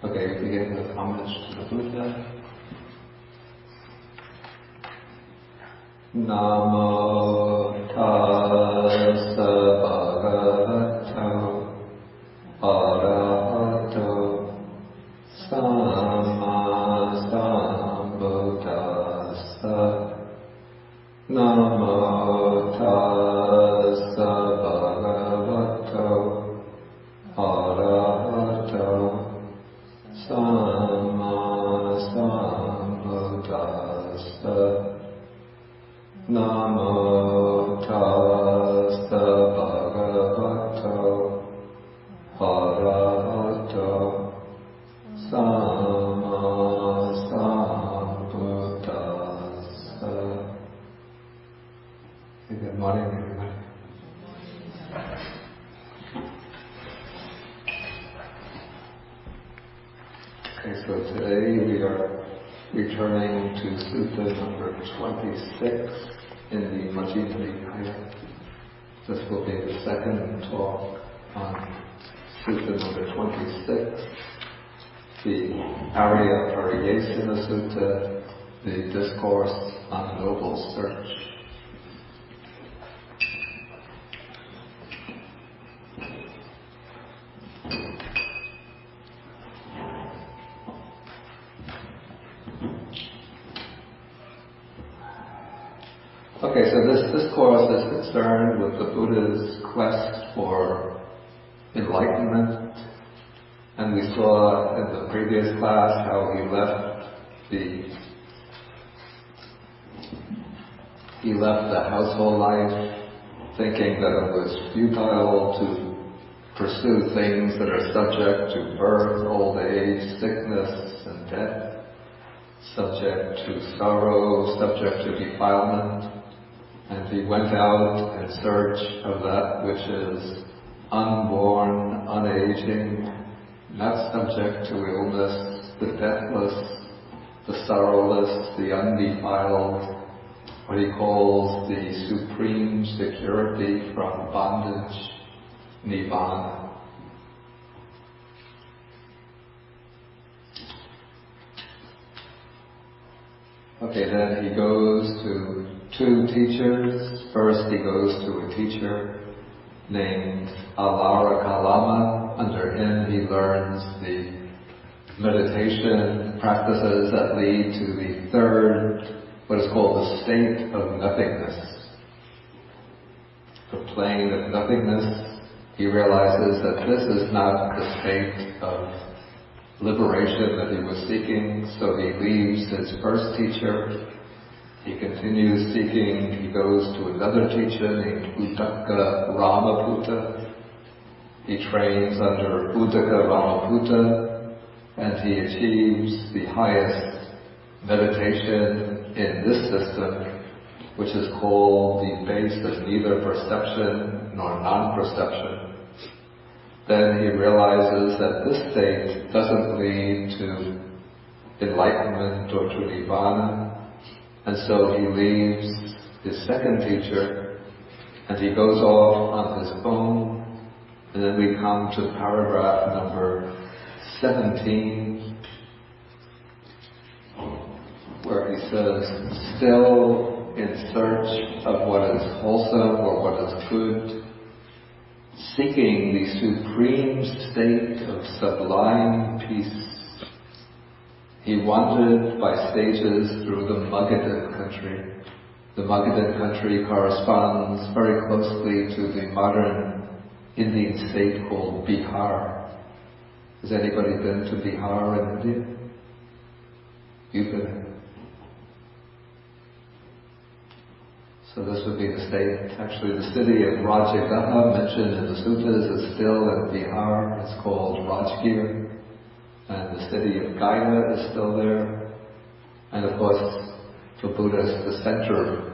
Okay, we begin with homage to the Buddha. Namo tassa bhagavato arahato samma sambuddhassa. Namo tassa bhagavato arahato samma sambuddhassa. Namo tassa bhagavato arahato samma sambuddhassa. Good morning, everybody. Okay, so today we are returning to Sutta number 26 in the Majjhima Nikaya. This will be the second talk on Sutta number 26, the Ariyapariyesana Sutta, the discourse on noble search. Okay, so this discourse is concerned with the Buddha's quest for enlightenment, and we saw in the previous class how he left the household life thinking that it was futile to pursue things that are subject to birth, old age, sickness, and death, subject to sorrow, subject to defilement. And he went out in search of that which is unborn, unaging, not subject to illness, the deathless, the sorrowless, the undefiled, what he calls the supreme security from bondage, nibbana. Okay, then he goes to two teachers. First he goes to a teacher named Alara Kalama. Under him he learns the meditation practices that lead to the third, what is called the state of nothingness. The plane of nothingness. He realizes that this is not the state of liberation that he was seeking, so he leaves his first teacher. He continues seeking. He goes to another teacher named Uddaka Ramaputta. He trains under Uddaka Ramaputta, and he achieves the highest meditation in this system, which is called the base of neither perception nor non-perception. Then he realizes that this state doesn't lead to enlightenment or to nibbana, and so he leaves his second teacher and he goes off on his own. And then we come to paragraph number 17, where he says, still in search of what is wholesome or what is good, seeking the supreme state of sublime peace, he wandered by stages through the Magadhan country. The Magadhan country corresponds very closely to the modern Indian state called Bihar. Has anybody been to Bihar in India? You've been. So this would be the state. Actually, the city of Rajagaha, mentioned in the suttas, is still in Bihar. It's called Rajgir. And the city of Gaya is still there. And of course, for Buddhists, the center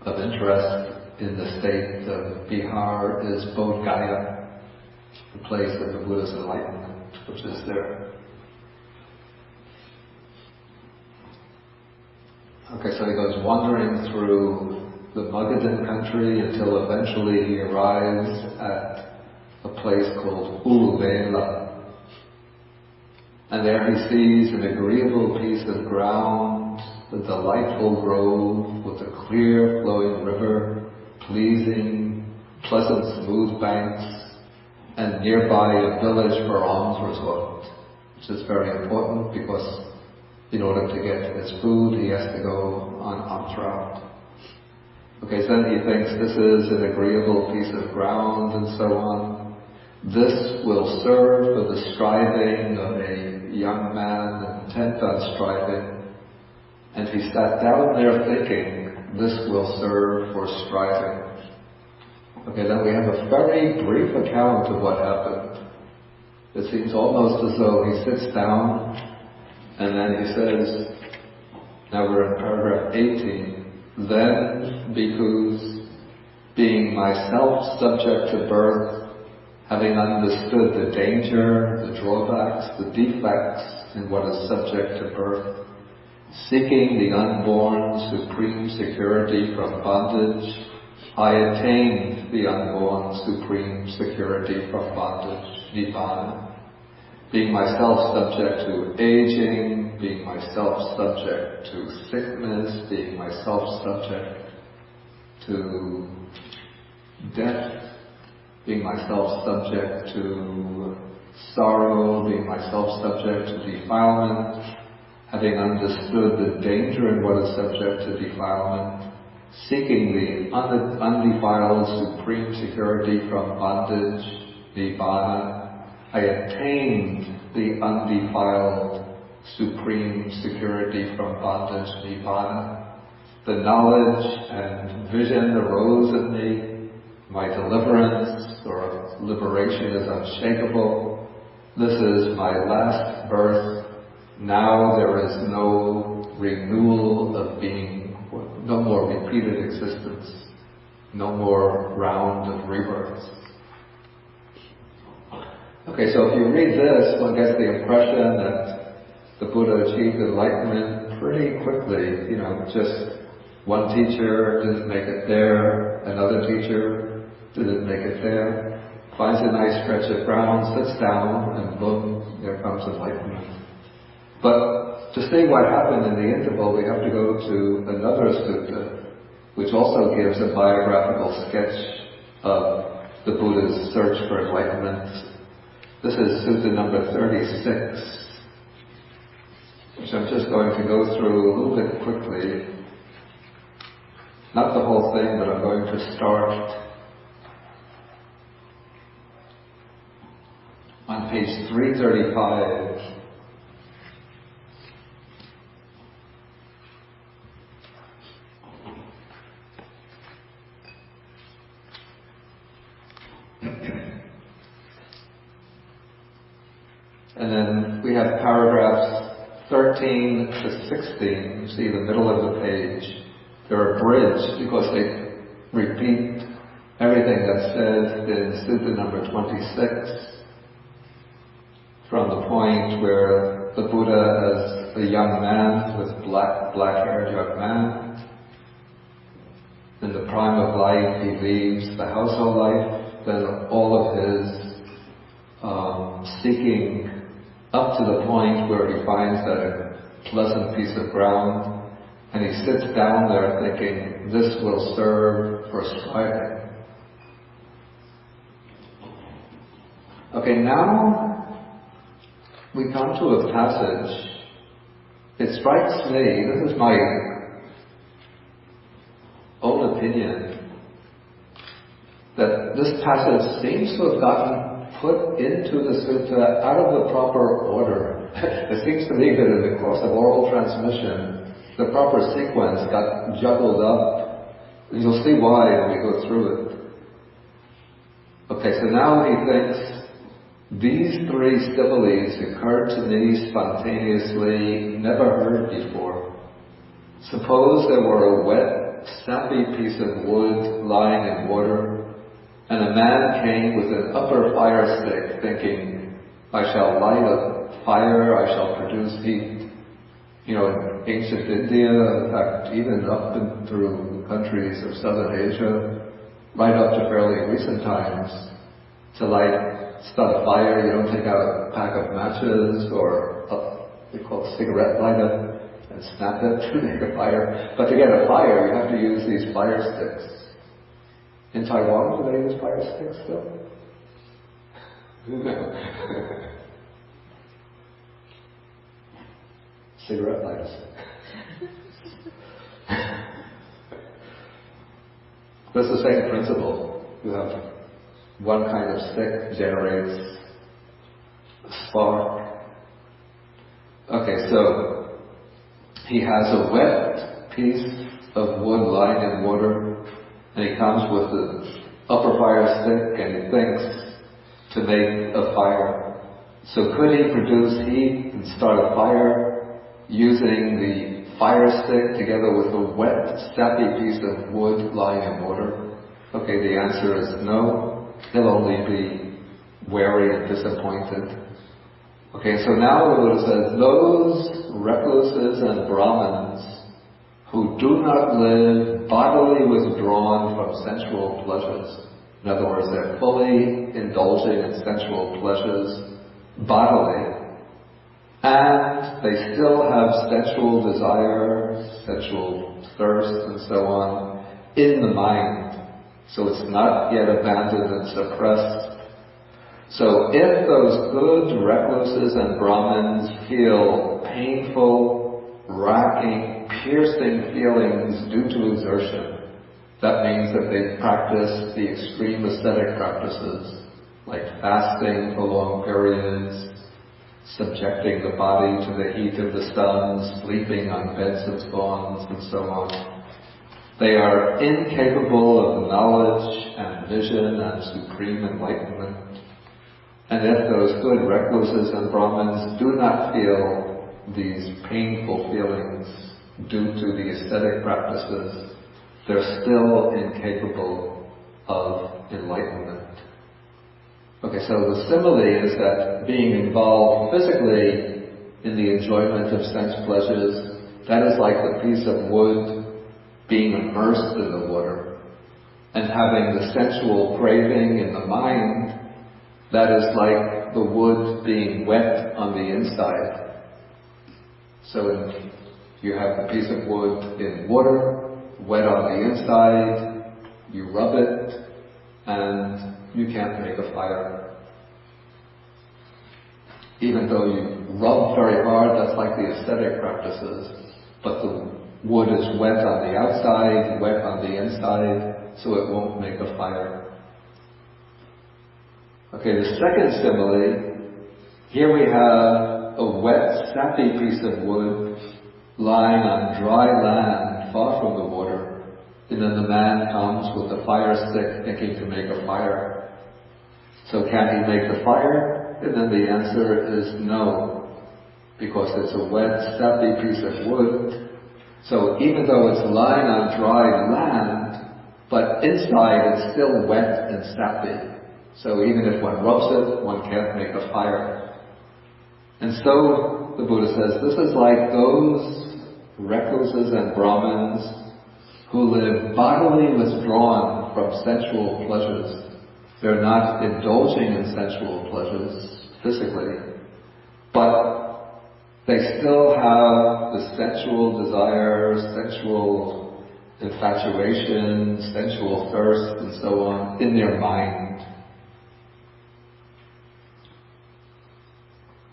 of interest in the state of Bihar is Bodh Gaya, the place of the Buddha's enlightenment, which is there. Okay, so he goes wandering through the Magadhan country until eventually he arrives at a place called Uluvela. And there he sees an agreeable piece of ground, a delightful grove with a clear flowing river, pleasing, pleasant smooth banks, and nearby a village for alms resort, which is very important because in order to get his food he has to go on alms route. Okay, so then he thinks this is an agreeable piece of ground and so on. This will serve for the striving of a young man intent on striving. And he sat down there thinking, this will serve for striving. Okay, then we have a very brief account of what happened. It seems almost as though he sits down and then he says, now we're in paragraph 18, then, bhikkhus, being myself subject to birth, having understood the danger, the drawbacks, the defects in what is subject to birth, seeking the unborn supreme security from bondage, I attained the unborn supreme security from bondage, nibbana. Being myself subject to aging, being myself subject to sickness, being myself subject to death, being myself subject to sorrow, being myself subject to defilement, having understood the danger in what is subject to defilement, seeking the undefiled supreme security from bondage, nibbana, I attained the undefiled supreme security from bondage, nibbana. The knowledge and vision arose in me. My deliverance or liberation is unshakable. This is my last birth. Now there is no renewal of being, no more repeated existence, no more round of rebirths. Okay, so if you read this, one gets the impression that the Buddha achieved enlightenment pretty quickly. Just one teacher didn't make it there, another teacher didn't make it there, finds a nice stretch of ground, sits down, and boom, there comes enlightenment. But to see what happened in the interval, we have to go to another sutta, which also gives a biographical sketch of the Buddha's search for enlightenment. This is Sutta number 36, which I'm just going to go through a little bit quickly. Not the whole thing, but I'm going to start on page 335. And then we have paragraphs 13 to 16, you see the middle of the page. They're abridged because they repeat everything that's said in Sutta number 26, from the point where the Buddha, as a young man, with black-haired young man, in the prime of life he leaves the household life, then all of his seeking up to the point where he finds that pleasant piece of ground, and he sits down there thinking, this will serve for striving. Okay, now we come to a passage. It strikes me, this is my own opinion, that this passage seems to have gotten put into the sutta out of the proper order. It seems to me that in the course of oral transmission, the proper sequence got juggled up. And you'll see why when we go through it. Okay, so now he thinks, these three similes occurred to me spontaneously, never heard before. Suppose there were a wet, sappy piece of wood lying in water, and a man came with an upper fire stick, thinking, I shall light a fire, I shall produce heat. In ancient India, in fact, even up and through countries of southern Asia, right up to fairly recent times, to light start a fire, you don't take out a pack of matches or they call it a cigarette lighter and snap it to make a fire. But to get a fire, you have to use these fire sticks. In Taiwan, do they use fire sticks still? No. Cigarette lighters. That's the same principle. You have one kind of stick generates a spark. Okay, so he has a wet piece of wood lying in water, and he comes with the upper fire stick and he thinks to make a fire. So could he produce heat and start a fire using the fire stick together with a wet, sappy piece of wood lying in water? Okay, the answer is no. He'll only be wary and disappointed. Okay, so now the Buddha says, those recluses and Brahmins who do not live bodily withdrawn from sensual pleasures, in other words, they're fully indulging in sensual pleasures bodily, and they still have sensual desire, sensual thirst, and so on, in the mind. So it's not yet abandoned and suppressed. So if those good recluses and Brahmins feel painful, racking, piercing feelings due to exertion, that means that they practice the extreme ascetic practices, like fasting for long periods, subjecting the body to the heat of the sun, sleeping on beds of thorns, and so on. They are incapable of knowledge and vision and supreme enlightenment. And if those good recluses and Brahmins do not feel these painful feelings due to the ascetic practices, they're still incapable of enlightenment. Okay, so the simile is that being involved physically in the enjoyment of sense pleasures, that is like the piece of wood being immersed in the water, and having the sensual craving in the mind, that is like the wood being wet on the inside. So you have the piece of wood in water, wet on the inside, you rub it, and you can't make a fire. Even though you rub very hard, that's like the ascetic practices, but the wood is wet on the outside, wet on the inside, so it won't make a fire. Okay, the second simile, here we have a wet, sappy piece of wood lying on dry land far from the water, and then the man comes with a fire stick thinking to make a fire. So can he make the fire? And then the answer is no, because it's a wet, sappy piece of wood. So even though it's lying on dry land, but inside it's still wet and sappy. So even if one rubs it, one can't make a fire. And so the Buddha says, this is like those recluses and Brahmins who live bodily withdrawn from sensual pleasures. They're not indulging in sensual pleasures physically, but they still have the sensual desire, sensual infatuation, sensual thirst, and so on in their mind.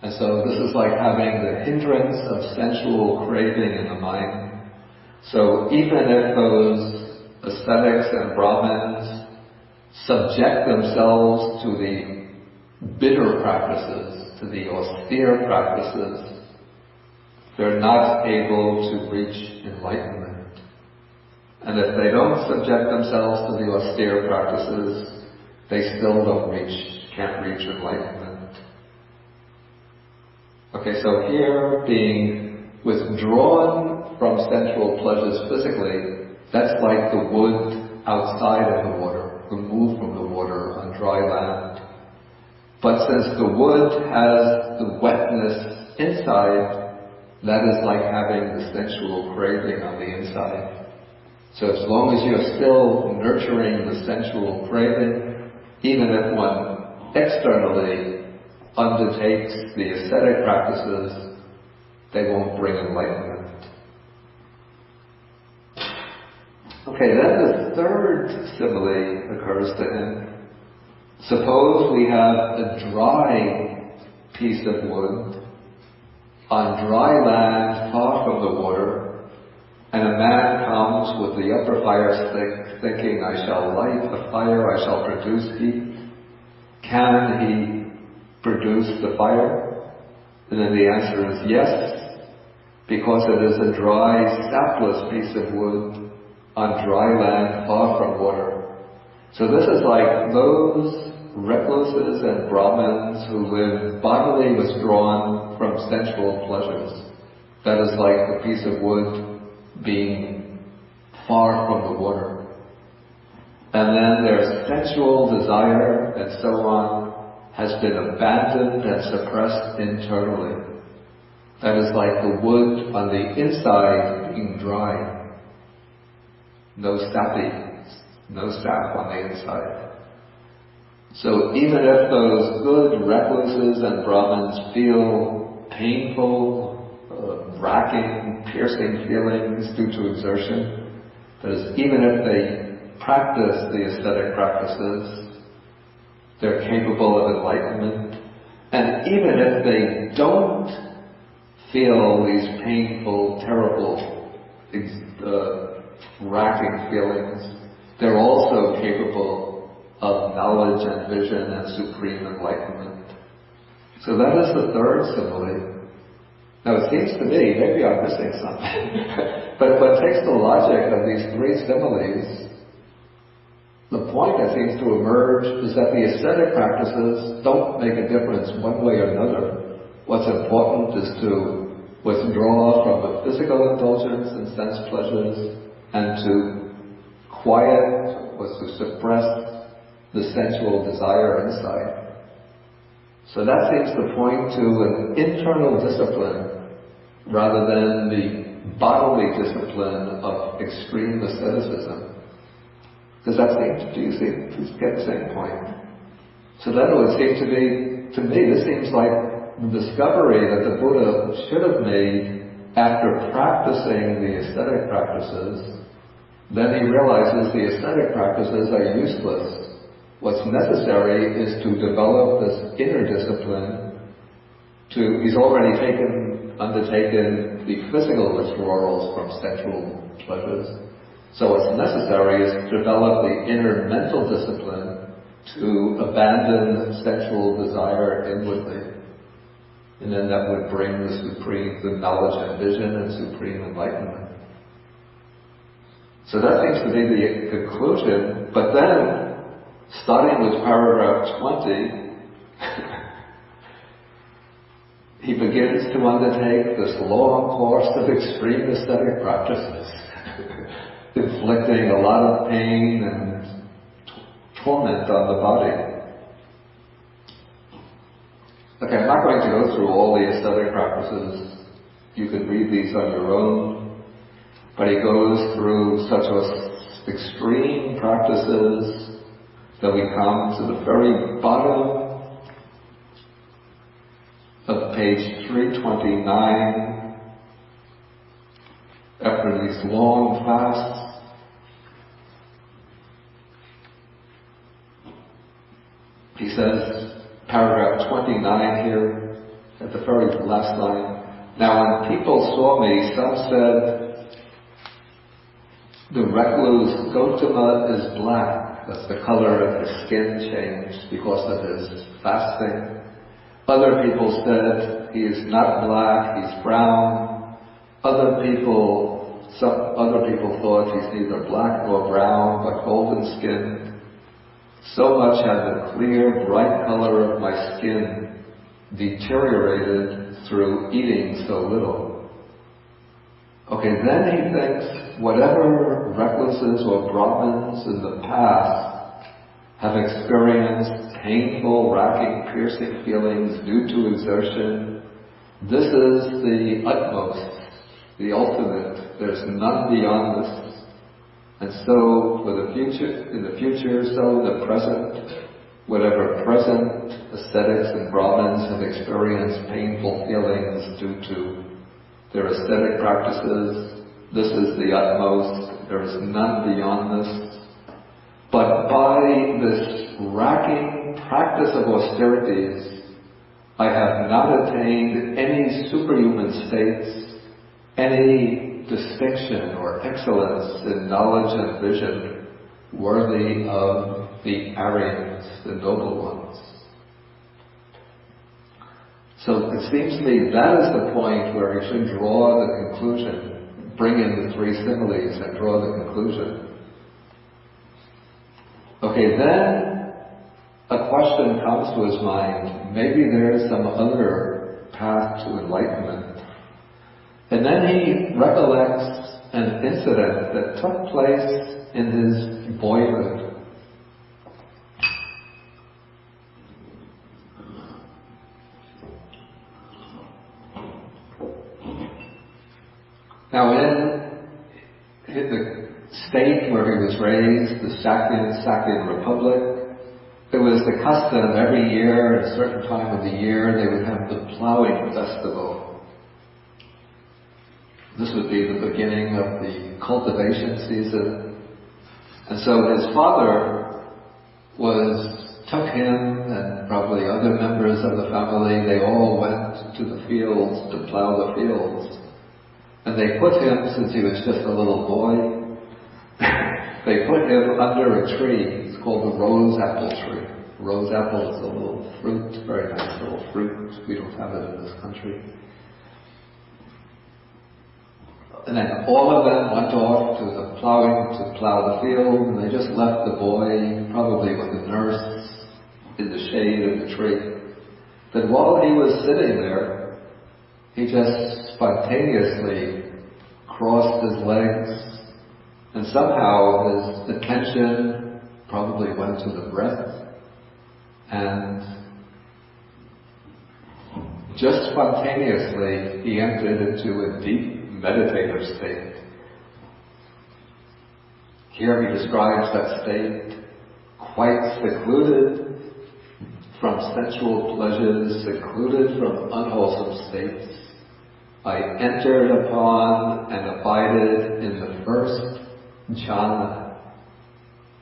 And so this is like having the hindrance of sensual craving in the mind. So even if those ascetics and Brahmins subject themselves to the bitter practices, to the austere practices, they're not able to reach enlightenment. And if they don't subject themselves to the austere practices, they still can't reach enlightenment. Okay, so here, being withdrawn from sensual pleasures physically, that's like the wood outside of the water, removed from the water on dry land. But since the wood has the wetness inside, that is like having the sensual craving on the inside. So as long as you're still nurturing the sensual craving, even if one externally undertakes the ascetic practices, they won't bring enlightenment. Okay, then the third simile occurs to him. Suppose we have a dry piece of wood on dry land far from the water, and a man comes with the upper fire stick thinking, I shall light a fire, I shall produce heat. Can he produce the fire? And then the answer is yes, because it is a dry, sapless piece of wood on dry land far from water. So this is like those recluses and Brahmins who live bodily withdrawn from sensual pleasures. That is like the piece of wood being far from the water. And then their sensual desire and so on has been abandoned and suppressed internally. That is like the wood on the inside being dry. No sap on the inside. So even if those good recluses and Brahmins feel painful, racking, piercing feelings due to exertion, that is, even if they practice the ascetic practices, they're capable of enlightenment. And even if they don't feel these painful, terrible, racking feelings, they're also capable of knowledge and vision and supreme enlightenment. So that is the third simile. Now it seems to me, maybe I'm missing something, but if one takes the logic of these three similes, the point that seems to emerge is that the ascetic practices don't make a difference one way or another. What's important is to withdraw from the physical indulgence and sense pleasures and to quiet, was to suppress the sensual desire inside. So that seems to point to an internal discipline rather than the bodily discipline of extreme asceticism. Does that seem to you get the same point? So that would seem to me, this seems like the discovery that the Buddha should have made after practicing the ascetic practices. Then he realizes the ascetic practices are useless. What's necessary is to develop this inner discipline he's already undertaken the physical withdrawals from sensual pleasures. So what's necessary is to develop the inner mental discipline to abandon sensual desire inwardly. And then that would bring the knowledge and vision and supreme enlightenment. So that seems to be the conclusion. But then, starting with paragraph 20, he begins to undertake this long course of extreme ascetic practices, inflicting a lot of pain and torment on the body. Okay, I'm not going to go through all the ascetic practices. You can read these on your own. But he goes through such extreme practices that we come to the very bottom of page 329. After these long fasts, he says, paragraph 29 here, at the very last line, now when people saw me, some said, the recluse Gautama is black. That's the color of his skin changed because of his fasting. Other people said he is not black, he's brown. Other people thought he's neither black nor brown, but golden skinned. So much had the clear, bright color of my skin deteriorated through eating so little. Okay, then he thinks whatever recluses or Brahmins in the past have experienced painful, racking, piercing feelings due to exertion, this is the utmost, the ultimate. There's none beyond this. And so, in the future, so in the present, whatever present ascetics and Brahmins have experienced painful feelings due to their ascetic practices, this is the utmost, there is none beyond this. But by this racking practice of austerities, I have not attained any superhuman states, any distinction or excellence in knowledge and vision worthy of the Aryans, the noble ones. So it seems to me that is the point where he should draw the conclusion, bring in the three similes and draw the conclusion. Okay, then a question comes to his mind, maybe there's some other path to enlightenment. And then he recollects an incident that took place in his boyhood. Now in the state where he was raised, the Sakyan Republic, it was the custom every year, at a certain time of the year, they would have the plowing festival. This would be the beginning of the cultivation season. And so his father took him and probably other members of the family, they all went to the fields to plow the fields. And they put him, since he was just a little boy, they put him under a tree. It's called the rose apple tree. Rose apple is a little fruit, very nice little fruit. We don't have it in this country. And then all of them went off to the plowing to plow the field, and they just left the boy, probably with the nurse, in the shade of the tree. But while he was sitting there, he just spontaneously crossed his legs, and somehow his attention probably went to the breath, and just spontaneously he entered into a deep meditative state. Here he describes that state, quite secluded from sensual pleasures, secluded from unwholesome states. I entered upon and abided in the first jhana,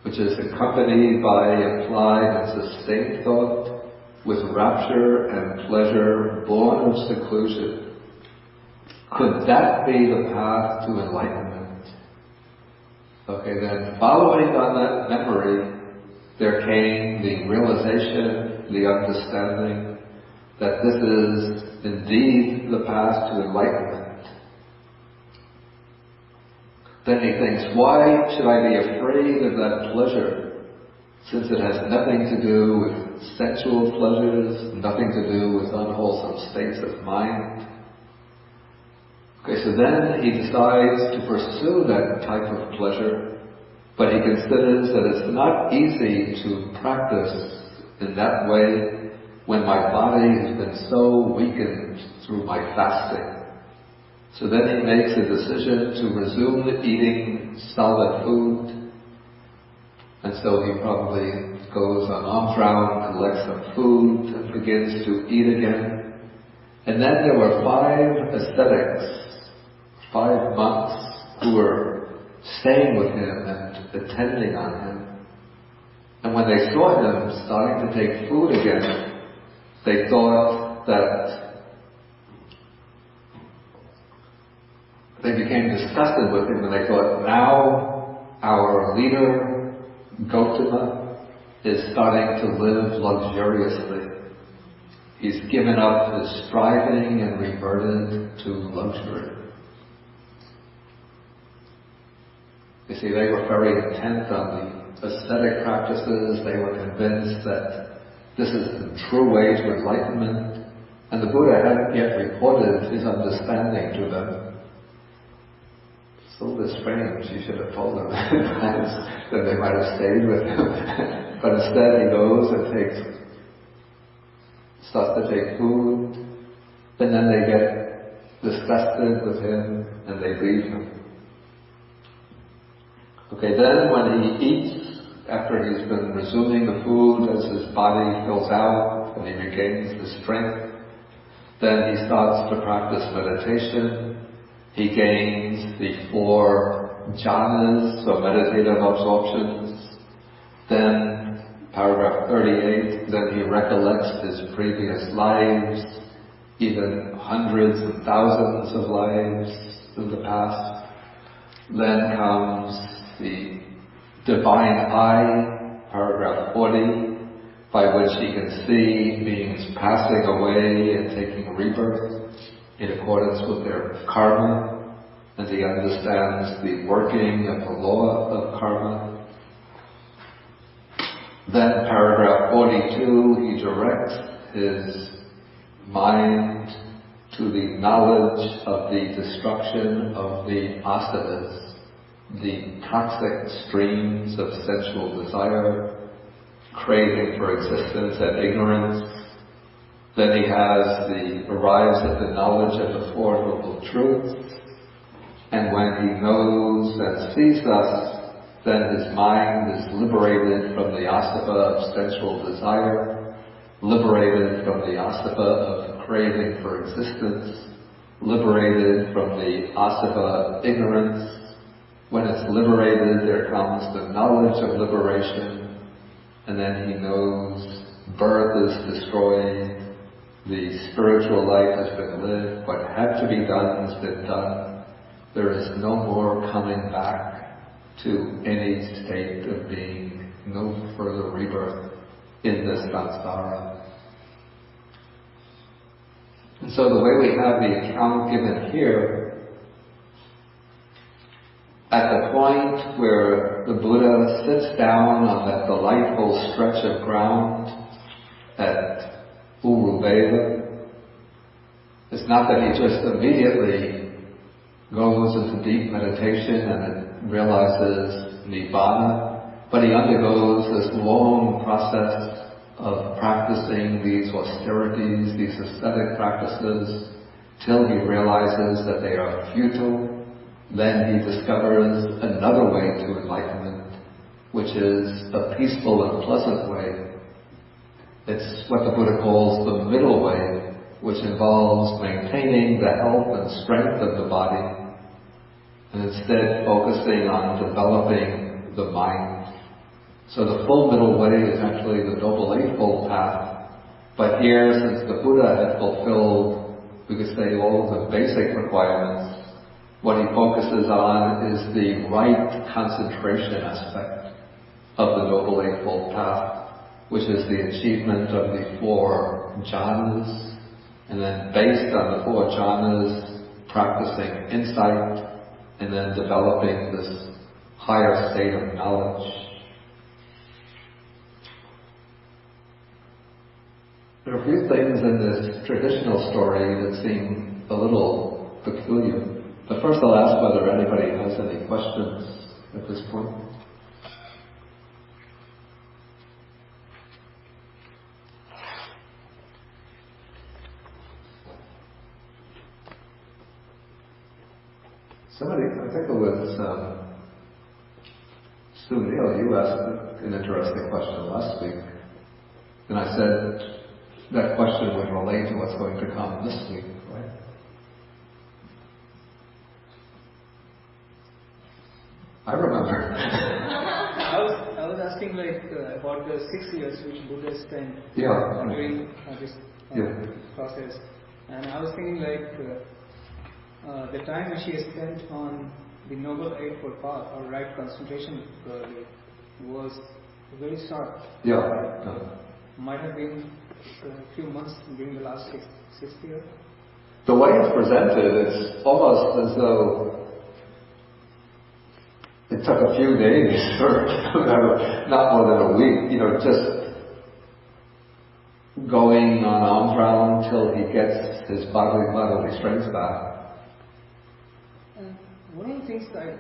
which is accompanied by applied and sustained thought with rapture and pleasure born of seclusion. Could that be the path to enlightenment? Okay, then following on that memory, there came the realization, the understanding that this is indeed the path to enlightenment. Then he thinks, why should I be afraid of that pleasure, since it has nothing to do with sensual pleasures, nothing to do with unwholesome states of mind? Okay, so then he decides to pursue that type of pleasure, but he considers that it's not easy to practice in that way when my body has been so weakened through my fasting. So then he makes a decision to resume eating solid food, and so he probably goes on alms round, collects some food, and begins to eat again. And then there were 5 ascetics, 5 monks who were staying with him and attending on him. And when they saw him starting to take food again, they thought that they became disgusted with him, and they thought, now our leader, Gautama, is starting to live luxuriously. He's given up his striving and reverted to luxury. You see, they were very intent on the ascetic practices. They were convinced that this is the true way to enlightenment, and the Buddha hadn't yet reported his understanding to them. It's a little bit strange. You should have told them that they might have stayed with him. But instead he goes and starts to take food, and then they get disgusted with him and they leave him. Okay, then when he eats after he's been resuming the food, as his body fills out and he regains his strength, then he starts to practice meditation. He gains the 4 jhanas, so meditative absorptions. Then, paragraph 38, then he recollects his previous lives, even hundreds and thousands of lives in the past. Then comes the divine eye, paragraph 40, by which he can see beings passing away and taking rebirth in accordance with their karma, and he understands the working of the law of karma. Then paragraph 42, he directs his mind to the knowledge of the destruction of the asanas, the toxic streams of sensual desire, craving for existence and ignorance. Then he arrives at the knowledge of the Four Noble Truths, and when he knows and sees us, then his mind is liberated from the asava of sensual desire, liberated from the asava of craving for existence, liberated from the asava of ignorance. When it's liberated, there comes the knowledge of liberation, and then he knows birth is destroyed, the spiritual life has been lived, what had to be done has been done. There is no more coming back to any state of being, no further rebirth in this samsara. And so the way we have the account given here, at the point where the Buddha sits down on that delightful stretch of ground at Uruvela, it's not that he just immediately goes into deep meditation and realizes Nibbana, but he undergoes this long process of practicing these austerities, these ascetic practices, till he realizes that they are futile. Then he discovers another way to enlightenment, which is a peaceful and pleasant way. It's what the Buddha calls the middle way, which involves maintaining the health and strength of the body, and instead focusing on developing the mind. So the full middle way is actually the Noble Eightfold Path. But here, since the Buddha had fulfilled, we could say, all the basic requirements, what he focuses on is the right concentration aspect of the Noble Eightfold Path, which is the achievement of the 4 jhanas, and then based on the 4 jhanas, practicing insight, and then developing this higher state of knowledge. There are a few things in this traditional story that seem a little peculiar. But first I'll ask whether anybody has any questions at this point. Somebody, I think it was Sunil, you asked an interesting question last week. And I said that question would relate to what's going to come this week, right? I remember. I was asking about the 6 years which Buddha spent doing this process. And I was thinking the time which he spent on the Noble Eightfold Path or right concentration was very short. Might have been a few months during the last six years. The way it's presented, it's almost as though it took a few days or not more than a week, just going on alms round till he gets his bodily strength back. One of the things that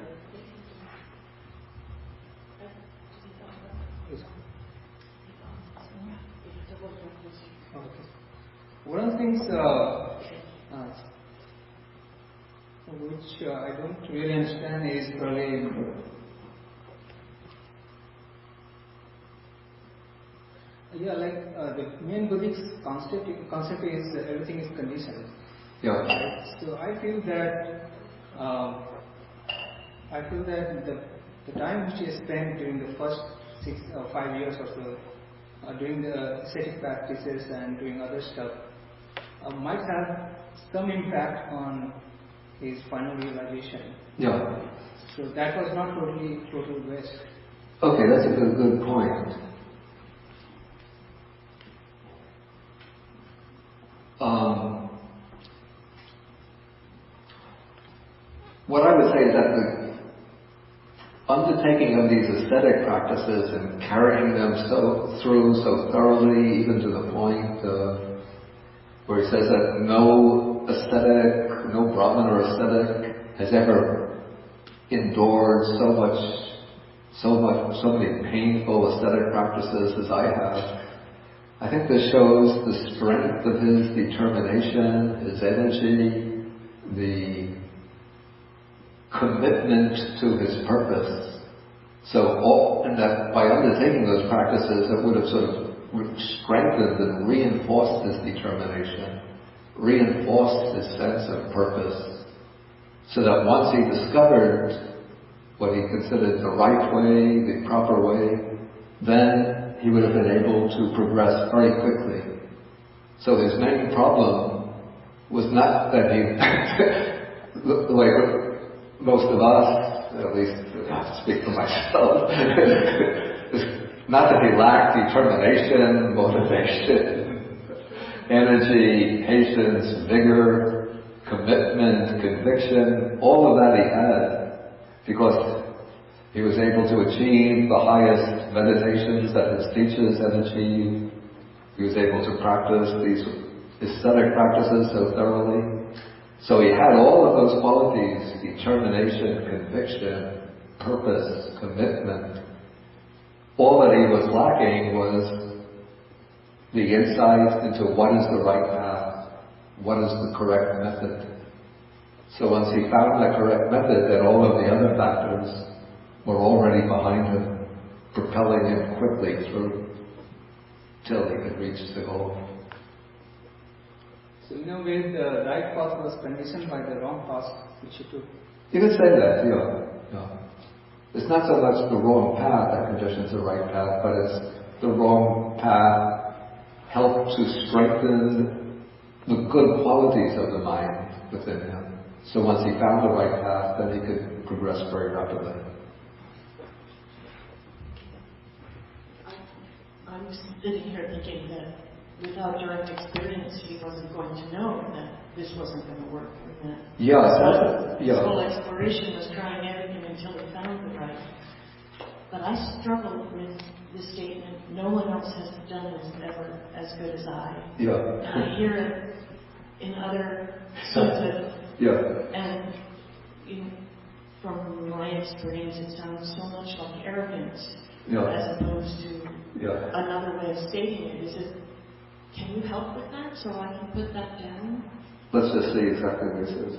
one of the things which I don't really understand is probably Yeah, the main Buddhist concept is everything is conditioned. Yeah. Right? So I feel that the time which I spent during the first 6 or 5 years or so, doing the ascetic practices and doing other stuff, might have some impact on his final realization. Yeah. So that was not total waste. Okay, that's a good point. What I would say is that the undertaking of these ascetic practices and carrying them through so thoroughly, even to the point of where he says that no ascetic, no Brahmin or ascetic has ever endured so many painful ascetic practices as I have. I think this shows the strength of his determination, his energy, the commitment to his purpose. And that by undertaking those practices, it would have sort of strengthened and reinforced his determination, reinforced his sense of purpose, so that once he discovered what he considered the right way, the proper way, then he would have been able to progress very quickly. So his main problem was not that like most of us, at least I speak for myself, not that he lacked determination, motivation, energy, patience, vigor, commitment, conviction, all of that he had, because he was able to achieve the highest meditations that his teachers had achieved. He was able to practice these ascetic practices so thoroughly. So he had all of those qualities: determination, conviction, purpose, commitment. All that he was lacking was the insight into what is the right path, what is the correct method. So once he found the correct method, then all of the other factors were already behind him, propelling him quickly through till he could reach the goal. So in a way, the right path was conditioned by the wrong path which he took. You could say that, yeah. It's not so much the wrong path that conditions the right path, but it's the wrong path helped to strengthen the good qualities of the mind within him. So once he found the right path, then he could progress very rapidly. I was sitting here thinking that without direct experience, he wasn't going to know that this wasn't going to work. That his whole exploration was trying everything until he found the right. But I struggle with the statement, no one else has done this ever as good as I. Yeah. And I hear it in other sutta. And from my experience, it sounds so much like arrogance as opposed to another way of stating it. Can you help with that so I can put that down? Let's just see exactly what it says.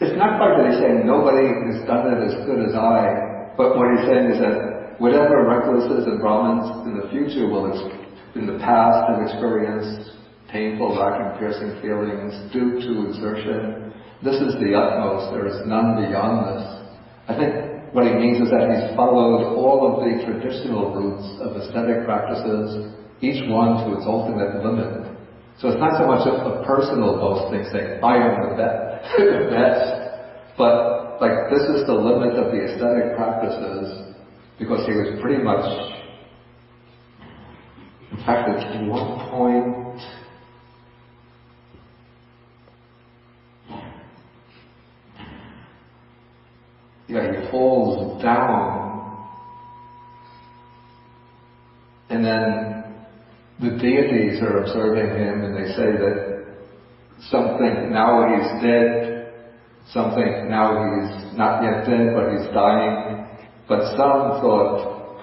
It's not quite that he's saying nobody has done it as good as I, but what he's saying is that whatever recluses and Brahmins in the future in the past have experienced painful, racking, piercing feelings due to exertion, this is the utmost. There is none beyond this. I think what he means is that he's followed all of the traditional routes of ascetic practices, each one to its ultimate limit. So it's not so much a personal boasting, saying, I am the best, but like this is the limit of the ascetic practices, because he was pretty much, in fact, at one point, he falls down, and then the deities are observing him, and they say that some think now he's dead, some think now he's not yet dead, but he's dying, but some thought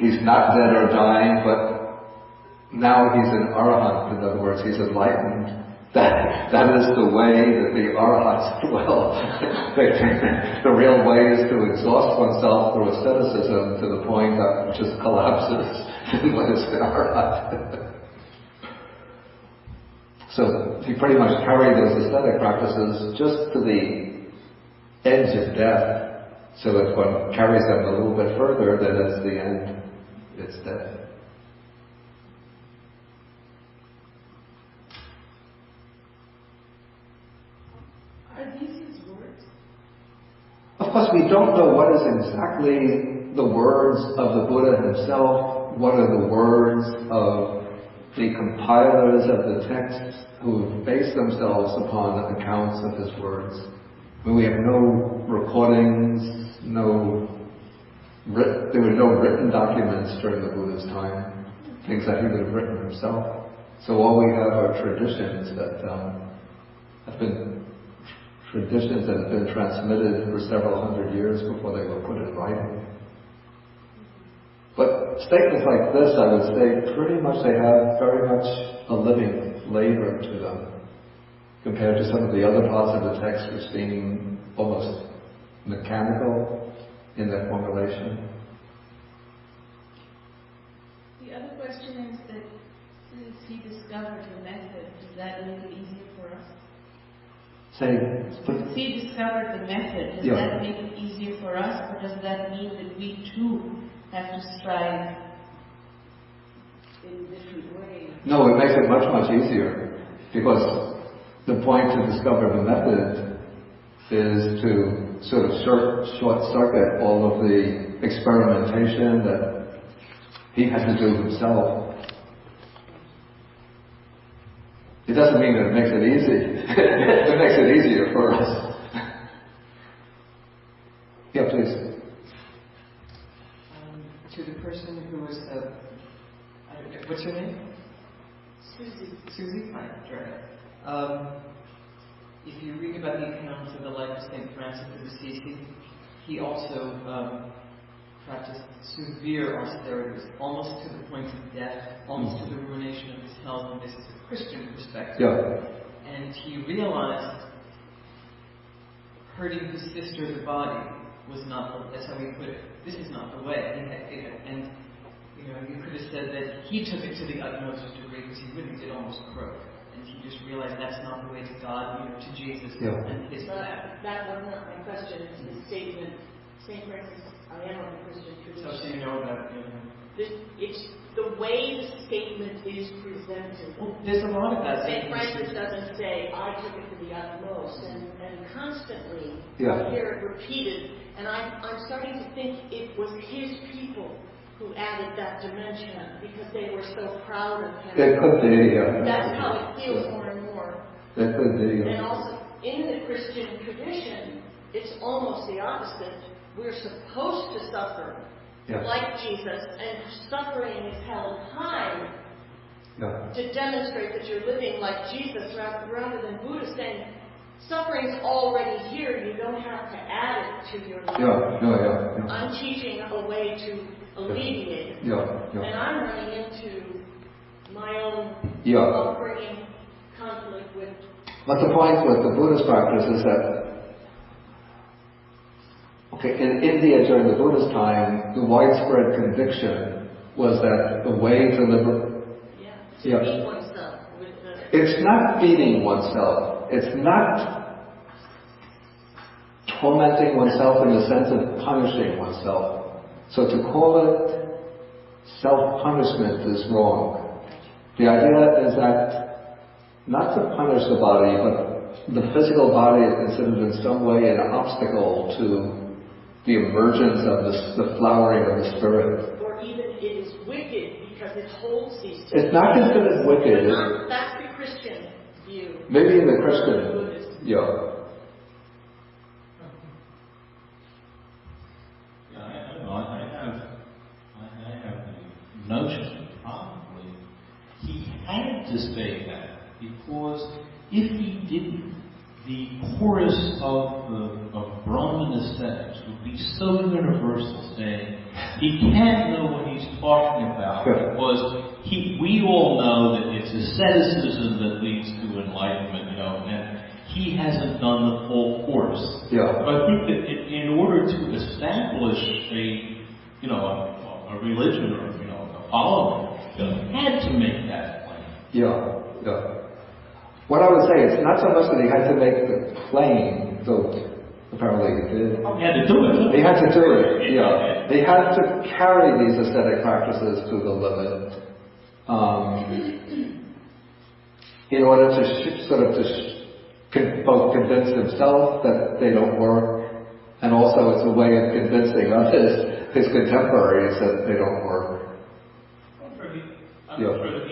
he's not dead or dying, but now he's an arahant, in other words, he's enlightened, That is the way that the arhats dwell. The real way is to exhaust oneself through asceticism to the point that it just collapses when it's an arhat. So he pretty much carried those ascetic practices just to the edge of death, so that if one carries them a little bit further, then it's the end, it's death. Are these his words? Of course, we don't know what is exactly the words of the Buddha himself, what are the words of the compilers of the texts who have based themselves upon accounts of his words. I mean, we have no recordings, there were no written documents during the Buddha's time, things that he would have written himself. So all we have are traditions that have been transmitted for several hundred years before they were put in writing. But statements like this, I would say, pretty much they have very much a living flavor to them, compared to some of the other parts of the text which seem almost mechanical in their formulation. The other question is that since he discovered the method, does that make it easier for us? Since he discovered the method, does that make it easier for us, or does that mean that we too have to strive in different ways? No, it makes it much, much easier, because the point to discover the method is to sort of short-circuit all of the experimentation that he had to do himself. It doesn't mean that it makes it easy. It makes it easier for us. Yeah, please. To the person who was what's your name? Susie. Susie? Hi, Drea. If you read about the accounts of the life of St. Francis of Assisi, he also practiced severe austerities, almost to the point of death, almost to the ruination of his health, and this is a Christian perspective. Yeah. And he realized hurting his sister, the body, was not, that's how he put it, this is not the way. And you could have said that he took it to the utmost degree, because he really did almost croak. And he just realized that's not the way to God, to Jesus and his path. That was not my question. It's his statement. St. Francis, I am of the Christian tradition. So you know about It's the way the statement is presented. Well, there's a lot of that. St. Francis doesn't say, I took it to the utmost, and constantly Yeah. I hear it repeated. And I'm starting to think it was his people who added that dimension because they were so proud of him. It could be, yeah. That's how it feels more and more. It could be, And also, in the Christian tradition, it's almost the opposite. We're supposed to suffer like Jesus, and suffering is held high to demonstrate that you're living like Jesus, rather than Buddha saying, suffering's already here, you don't have to add it to your life. I'm teaching a way to alleviate it. And I'm running into my own upbringing conflict with... But the point with the Buddhist practice is that in India during the Buddhist time, the widespread conviction was that the way to liberate... beat oneself. It's not beating oneself. It's not tormenting oneself in the sense of punishing oneself. So to call it self-punishment is wrong. The idea is that not to punish the body, but the physical body is considered in some way an obstacle to the emergence of the flowering of the spirit. Or even it is wicked because it holds these two. It's not considered wicked. That's the Christian view. Maybe in the Christian, I don't know. I have the notion probably he had to say that because if he didn't, the chorus of Brahman aesthetics would be so universal, saying he can't know what he's talking about because we all know that it's asceticism that leads to enlightenment, and he hasn't done the full course. Yeah. But I think that in order to establish a religion or a following, he had to make that claim. Yeah. What I would say, it's not so much that he had to make the claim, though apparently he did. He had to do it. He had to do it, yeah. He had to carry these ascetic practices to the limit in order to both convince himself that they don't work, and also it's a way of convincing others, his contemporaries, that they don't work. I'm sure that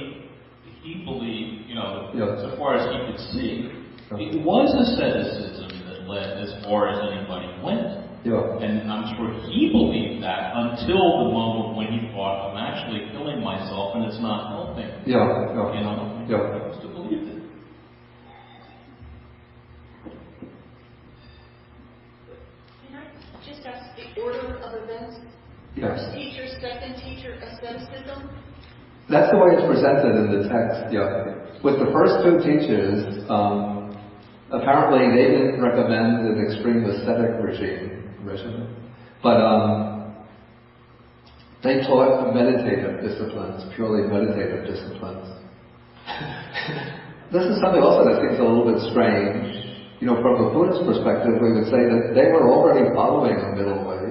he believed, so far as he could see, it was asceticism that led as far as anybody went. Yeah. And I'm sure he believed that until the moment when he thought, I'm actually killing myself and it's not helping. Yeah. He must have believed it. Can I just ask the order of events? Yes. First teacher, second teacher, asceticism? That's the way it's presented in the text, yeah. With the first two teachers, apparently they didn't recommend an extreme ascetic regime, but they taught meditative disciplines, purely meditative disciplines. This is something also that seems a little bit strange. From a Buddhist perspective, we would say that they were already following a middle way.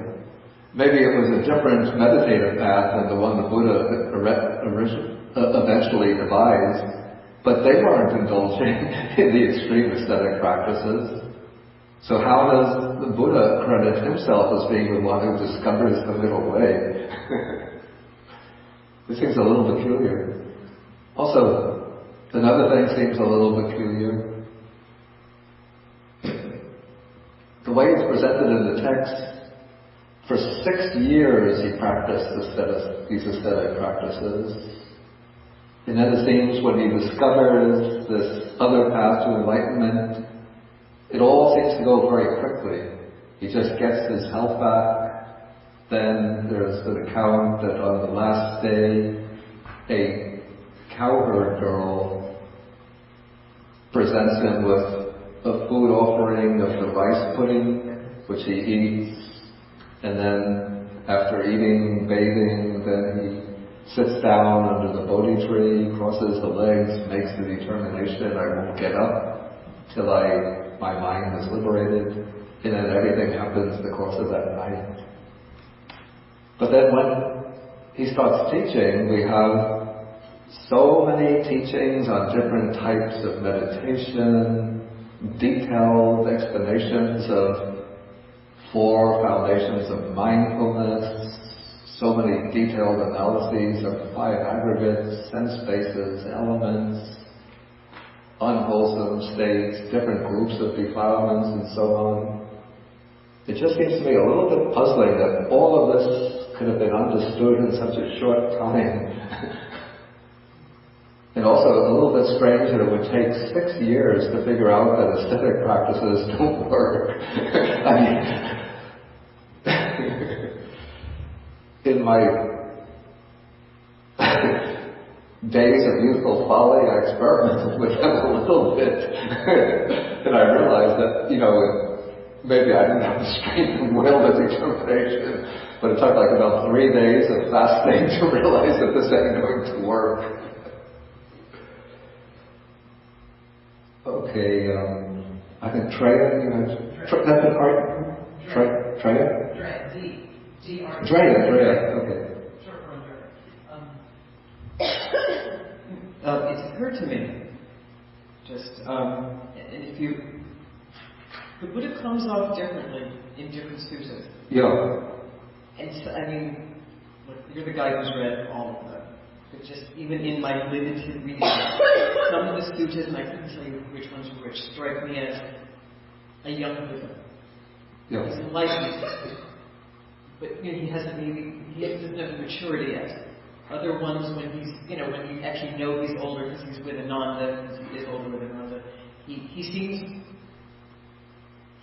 Maybe it was a different meditative path than the one the Buddha eventually devised, but they weren't indulging in the extreme ascetic practices. So how does the Buddha credit himself as being the one who discovers the middle way? This seems a little peculiar. Also, another thing seems a little peculiar. The way it's presented in the text, for 6 years he practiced these ascetic practices. And then it seems when he discovers this other path to enlightenment, it all seems to go very quickly. He just gets his health back. Then there's an account that on the last day, a cowherd girl presents him with a food offering of the rice pudding, which he eats. And then after eating, bathing, then he sits down under the Bodhi tree, crosses the legs, makes the determination, I won't get up till my mind is liberated, and then everything happens in the course of that night. But then when he starts teaching, we have so many teachings on different types of meditation, detailed explanations of 4 foundations of mindfulness, so many detailed analyses of 5 aggregates, sense bases, elements, unwholesome states, different groups of defilements, and so on. It just seems to me a little bit puzzling that all of this could have been understood in such a short time. And also a little bit strange that it would take 6 years to figure out that ascetic practices don't work. I mean, in my days of youthful folly, I experimented with them a little bit. And I realized that, maybe I didn't have the strength and will, the determination, but it took like about 3 days of fasting to realize that this ain't going to work. Okay, I think Treya, you had... That's the part? Treya? Treya, D-R. Treya, okay. Short for Treya. It's occurred to me, and if the Buddha comes off differently in different suttas. Yeah. And so, look, you're the guy who's read all of them. But just even in my limited reading, some of the suttas, and I couldn't tell you which ones were which, strike me as a young Buddha. Yeah. He's enlightened, but he doesn't have the maturity yet. Other ones, when when you actually know he's older because he's with Ananda, because he is older with Ananda, he seems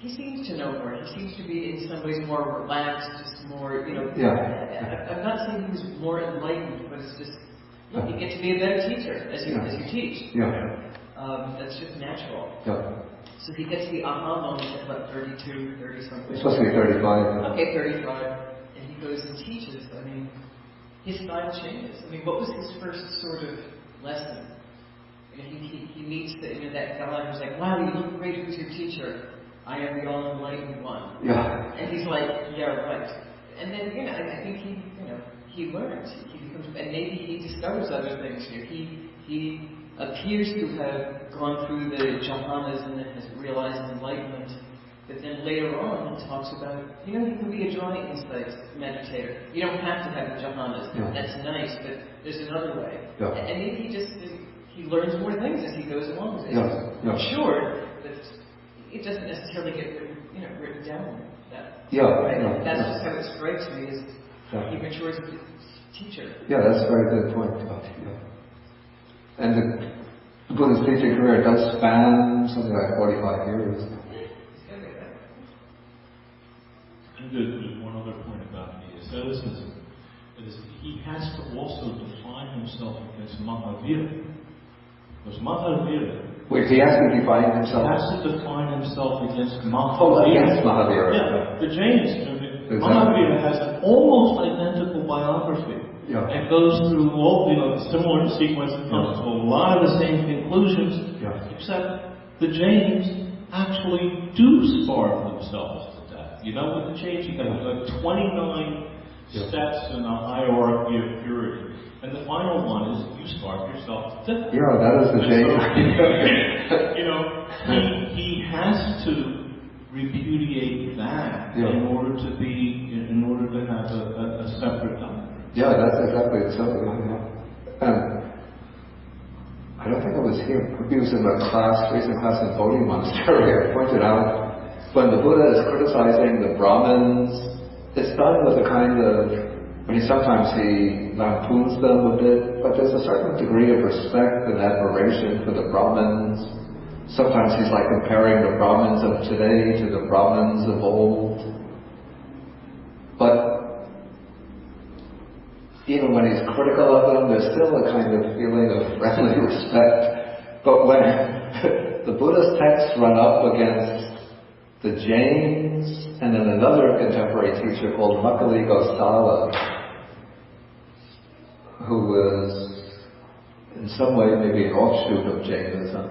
he seems to know more. He seems to be in some ways more relaxed, just more, I'm not saying he was more enlightened, but it's just, you get to be a better teacher as you teach. That's just natural. So he gets the aha moment at about 32, 30 something. It's supposed to be 35. Okay, 35. And he goes and teaches. I mean, his style changes. I mean, what was his first sort of lesson? He meets that guy who's like, wow, you look great, who's your teacher? I am the all-enlightened one. And he's like, yeah, right. And then, I think he learns. He becomes, and maybe he discovers other things here. He appears to have gone through the jhanas and has realized enlightenment. But then later on, he talks about, you can be a dry insight meditator. You don't have to have the jhanas. That's nice, but there's another way. And maybe he learns more things as he goes along. I'm sure, but it doesn't necessarily get written down. That's just how it strikes me, is he matures as a teacher. That's a very good point. And the Buddha's teaching career does span something like 45 years. And there's one other point about the asceticism, is he has to also define himself against Mahavira. Because Mahavira... Wait, he has to define himself? He has to define himself against Mahavira. Against Mahavira. The Jains. Mahavira has an almost identical biography. And goes through all, similar sequence and comes to a lot of the same conclusions, except the Jains actually do starve themselves to death. With the Jains, you got like 29 steps in a hierarchy of purity. And the final one is you starve yourself to death. That is the Jain. He has to repudiate that in order to have a separate doctrine. That's exactly so. And I don't think I was here. Maybe it was in a recent class in Bodhi Monastery. I pointed out when the Buddha is criticizing the Brahmins, it's done with a kind of, sometimes he lampoons them a bit, but there's a certain degree of respect and admiration for the Brahmins. Sometimes he's like comparing the Brahmins of today to the Brahmins of old. But even when he's critical of them, there's still a kind of feeling of friendly respect. But when the Buddhist texts run up against the Jains and then another contemporary teacher called Makali Gosala, who was in some way maybe an offshoot of Jainism,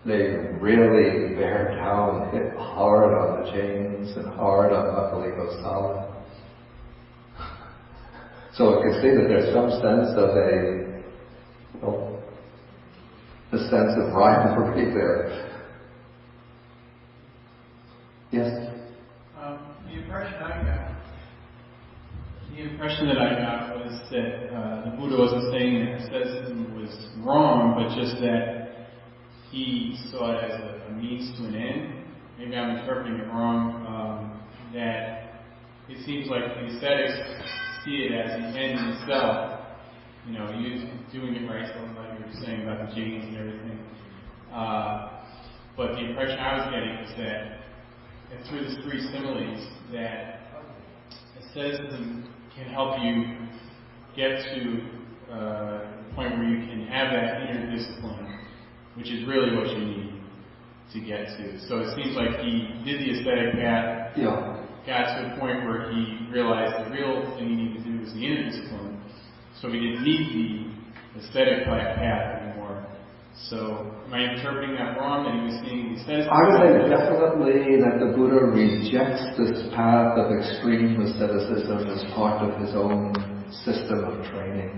they really bear down, hit hard on the Jains and hard on Makali Gosala. So you can see that there's some sense of a sense of rivalry there. Yes? The impression that I got was that the Buddha wasn't saying that asceticism was wrong, but just that he saw it as a means to an end. Maybe I'm interpreting it wrong. That it seems like the ascetics see it as an end in itself, doing it right, so like you were saying about the Jains and everything. But the impression I was getting was that through the three similes, that asceticism can help you get to the point where you can have that inner discipline, which is really what you need to get to. So it seems like he did the ascetic path, got to a point where he realized the real thing he needed to do was the inner discipline. So he didn't need the ascetic path anymore. So am I interpreting that wrong, that he was seeing the asceticism? I would say definitely that the Buddha rejects this path of extreme asceticism as part of his own system of training.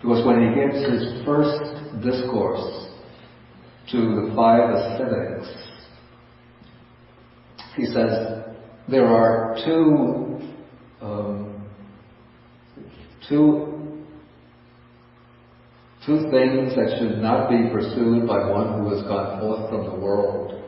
Because when he gives his first discourse to the 5 ascetics, he says, there are two things that should not be pursued by one who has gone forth from the world.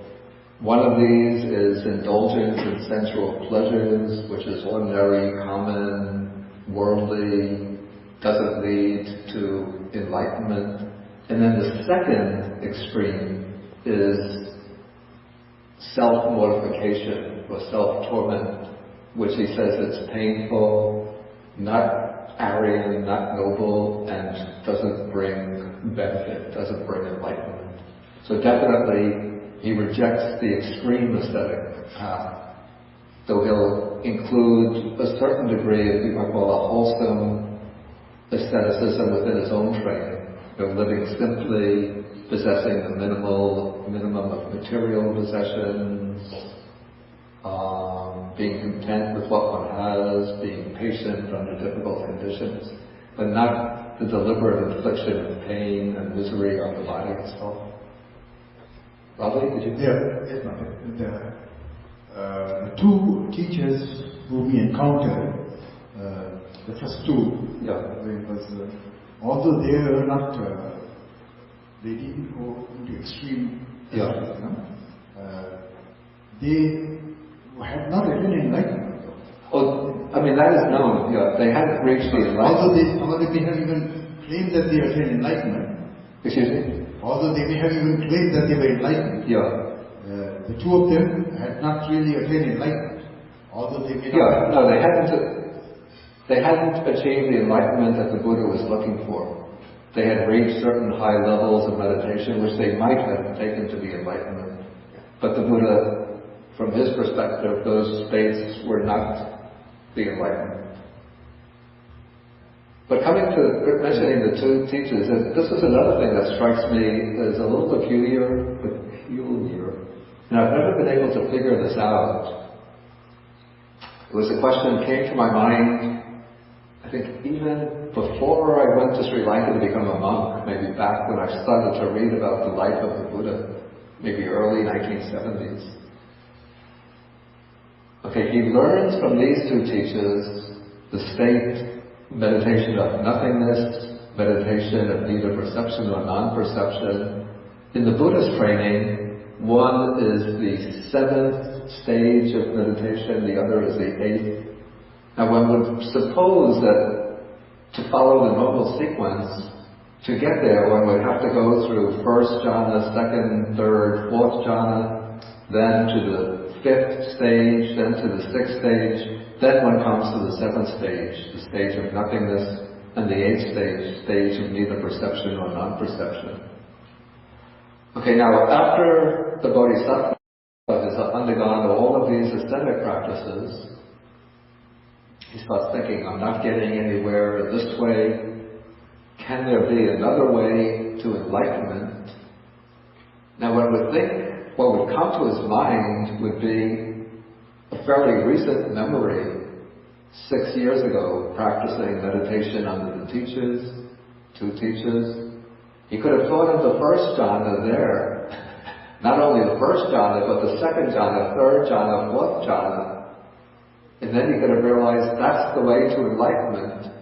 One of these is indulgence in sensual pleasures, which is ordinary, common, worldly, doesn't lead to enlightenment. And then the second extreme is self-mortification or self-torment, which he says it's painful, not Aryan, not noble, and doesn't bring benefit, doesn't bring enlightenment. So definitely he rejects the extreme ascetic path, though he'll include a certain degree of, you might call a wholesome asceticism within his own training, living simply, possessing the minimum of material possessions, being content with what one has, being patient under difficult conditions, but not the deliberate infliction of pain and misery on the body itself. Ravi, did you? Yes, the two teachers whom we encountered, the first two, because although they were not, they didn't go into extreme, they had not attained enlightenment. Oh, I mean that is known. They hadn't reached the enlightenment. Although they have even claimed that they attained enlightenment. Excuse me? Although they may have even claimed that they were enlightened. The two of them had not really attained enlightenment. Although they may not. No, they hadn't achieved the enlightenment that the Buddha was looking for. They had reached certain high levels of meditation which they might have taken to be enlightenment. But the Buddha, from his perspective, those states were not the enlightenment. But coming to mentioning the two teachers, and this is another thing that strikes me as a little peculiar. And I've never been able to figure this out. It was a question that came to my mind, I think even before I went to Sri Lanka to become a monk, maybe back when I started to read about the life of the Buddha, maybe early 1970s. Okay, he learns from these two teachers the state, meditation of nothingness, meditation of neither perception or non-perception. In the Buddhist training, one is the 7th stage of meditation, the other is the 8th. Now one would suppose that to follow the normal sequence, to get there one would have to go through 1st jhana, 2nd, 3rd, 4th jhana, then to the 5th stage, then to the 6th stage, then one comes to the 7th stage, the stage of nothingness, and the 8th stage of neither perception or non-perception. Okay, now after the Bodhisattva has undergone all of these ascetic practices, he starts thinking, I'm not getting anywhere this way. Can there be another way to enlightenment? Now one would think what would come to his mind would be a fairly recent memory, 6 years ago, practicing meditation under the teachers, two teachers. He could have thought of the 1st jhana there, not only the 1st jhana, but the 2nd jhana, 3rd jhana, 4th jhana. And then he could have realized that's the way to enlightenment.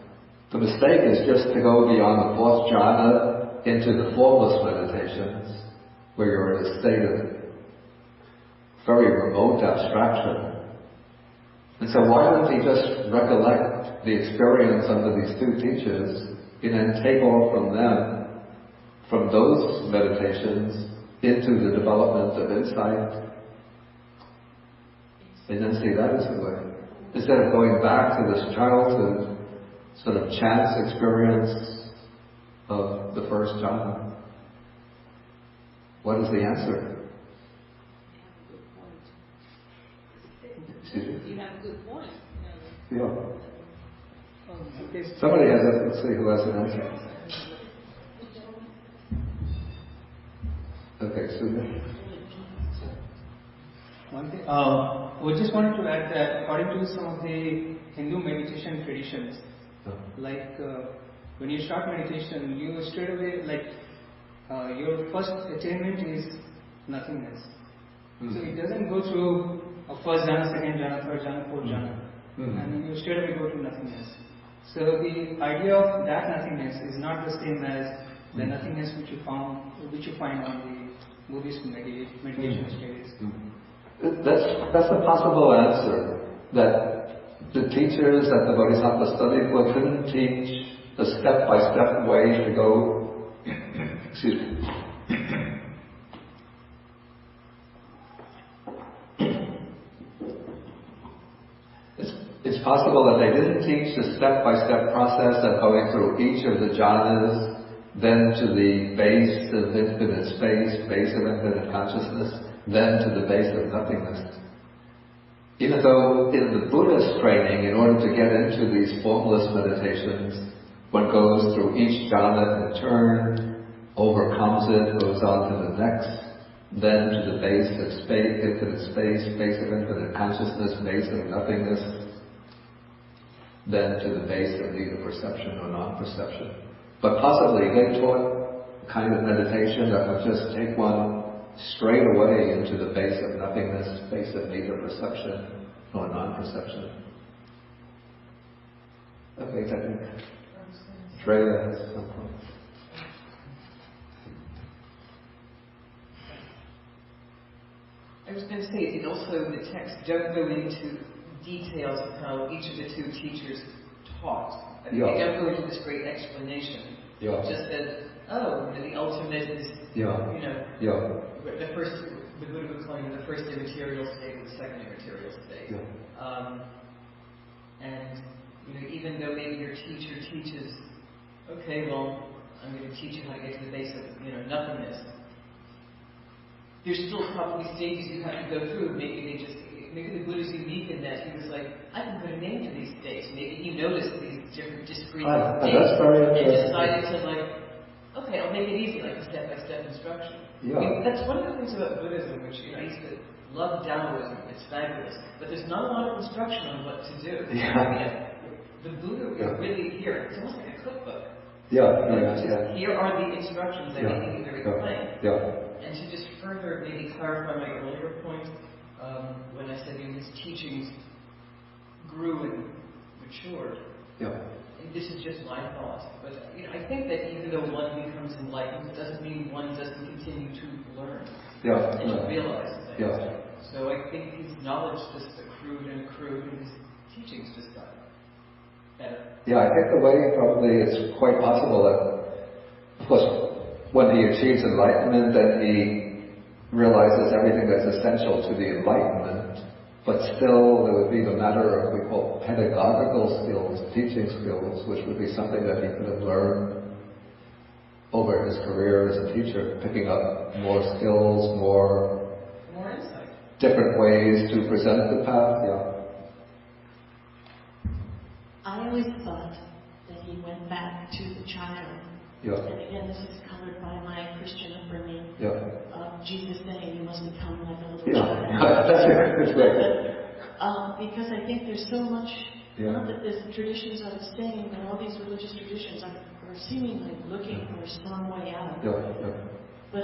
The mistake is just to go beyond the 4th jhana into the formless meditations, where you're in a state of very remote abstraction. And so why don't he just recollect the experience under these two teachers and then take off from them, from those meditations, into the development of insight, and then see that as the way. Instead of going back to this childhood sort of chance experience of the 1st jhana. What is the answer? You have a good point. Yeah. Somebody has it. Let's see who has an answer. Okay, Sudha. One thing, we just wanted to add that according to some of the Hindu meditation traditions, like when you start meditation, you straight away, your first attainment is nothingness. So it doesn't go through a 1st jhana, 2nd jhana, 3rd jhana, 4th jhana, and you straight away go to nothingness. So the idea of that nothingness is not the same as the nothingness which you find on the Buddhist meditation stages. That's a possible answer, that the teachers that the Bodhisattva studied with couldn't teach a step-by-step way to go, excuse me. It's possible that they didn't teach the step-by-step process of going through each of the jhanas, then to the base of infinite space, base of infinite consciousness, then to the base of nothingness. Even though in the Buddha's training, in order to get into these formless meditations, one goes through each jhana in turn, overcomes it, goes on to the next, then to the base of space, infinite space, base of infinite consciousness, base of nothingness, then to the base of neither perception or non-perception. But possibly they taught a kind of meditation that would just take one straight away into the base of nothingness, base of neither perception nor non-perception. Okay, I think Shreya has some points. I was going to say, and also the text don't go into details of how each of the two teachers taught. They don't go into this great explanation. It just says, the ultimate is, the first, the Buddha would claim the first immaterial state and the second immaterial state. And, even though maybe your teacher teaches, okay, well, I'm going to teach you how to get to the base of, nothingness. There's still probably stages you have to go through. Maybe the Buddha's unique in that he was like, I can put a name to these states. Maybe he noticed these different discrete states and decided to okay, I'll make it easy, like a step-by-step instruction. That's one of the things about Buddhism, which I used to love Taoism. It's fabulous, but there's not a lot of instruction on what to do. The Buddha is really here. It's almost like a cookbook. Here are the instructions that make it very plain. And to just further maybe clarify my earlier point, when I said his teachings grew and matured. And this is just my thought, but I think that even though one becomes enlightened, it doesn't mean one doesn't continue to learn and to realize things. So I think his knowledge just accrued, and his teachings just got better. I think the way probably it's quite possible that, of course, when he achieves enlightenment, then he realizes everything that's essential to the enlightenment, but still there would be the matter of what we call pedagogical skills, teaching skills, which would be something that he could have learned over his career as a teacher, picking up more skills, more insight, different ways to present the path. I always thought that he went back to the child. And again, this is colored by my Christian upbringing. Jesus saying you must become like a little child. That's right. Because I think there's so much, not that the traditions are the same, but all these religious traditions are seemingly looking for some way out. But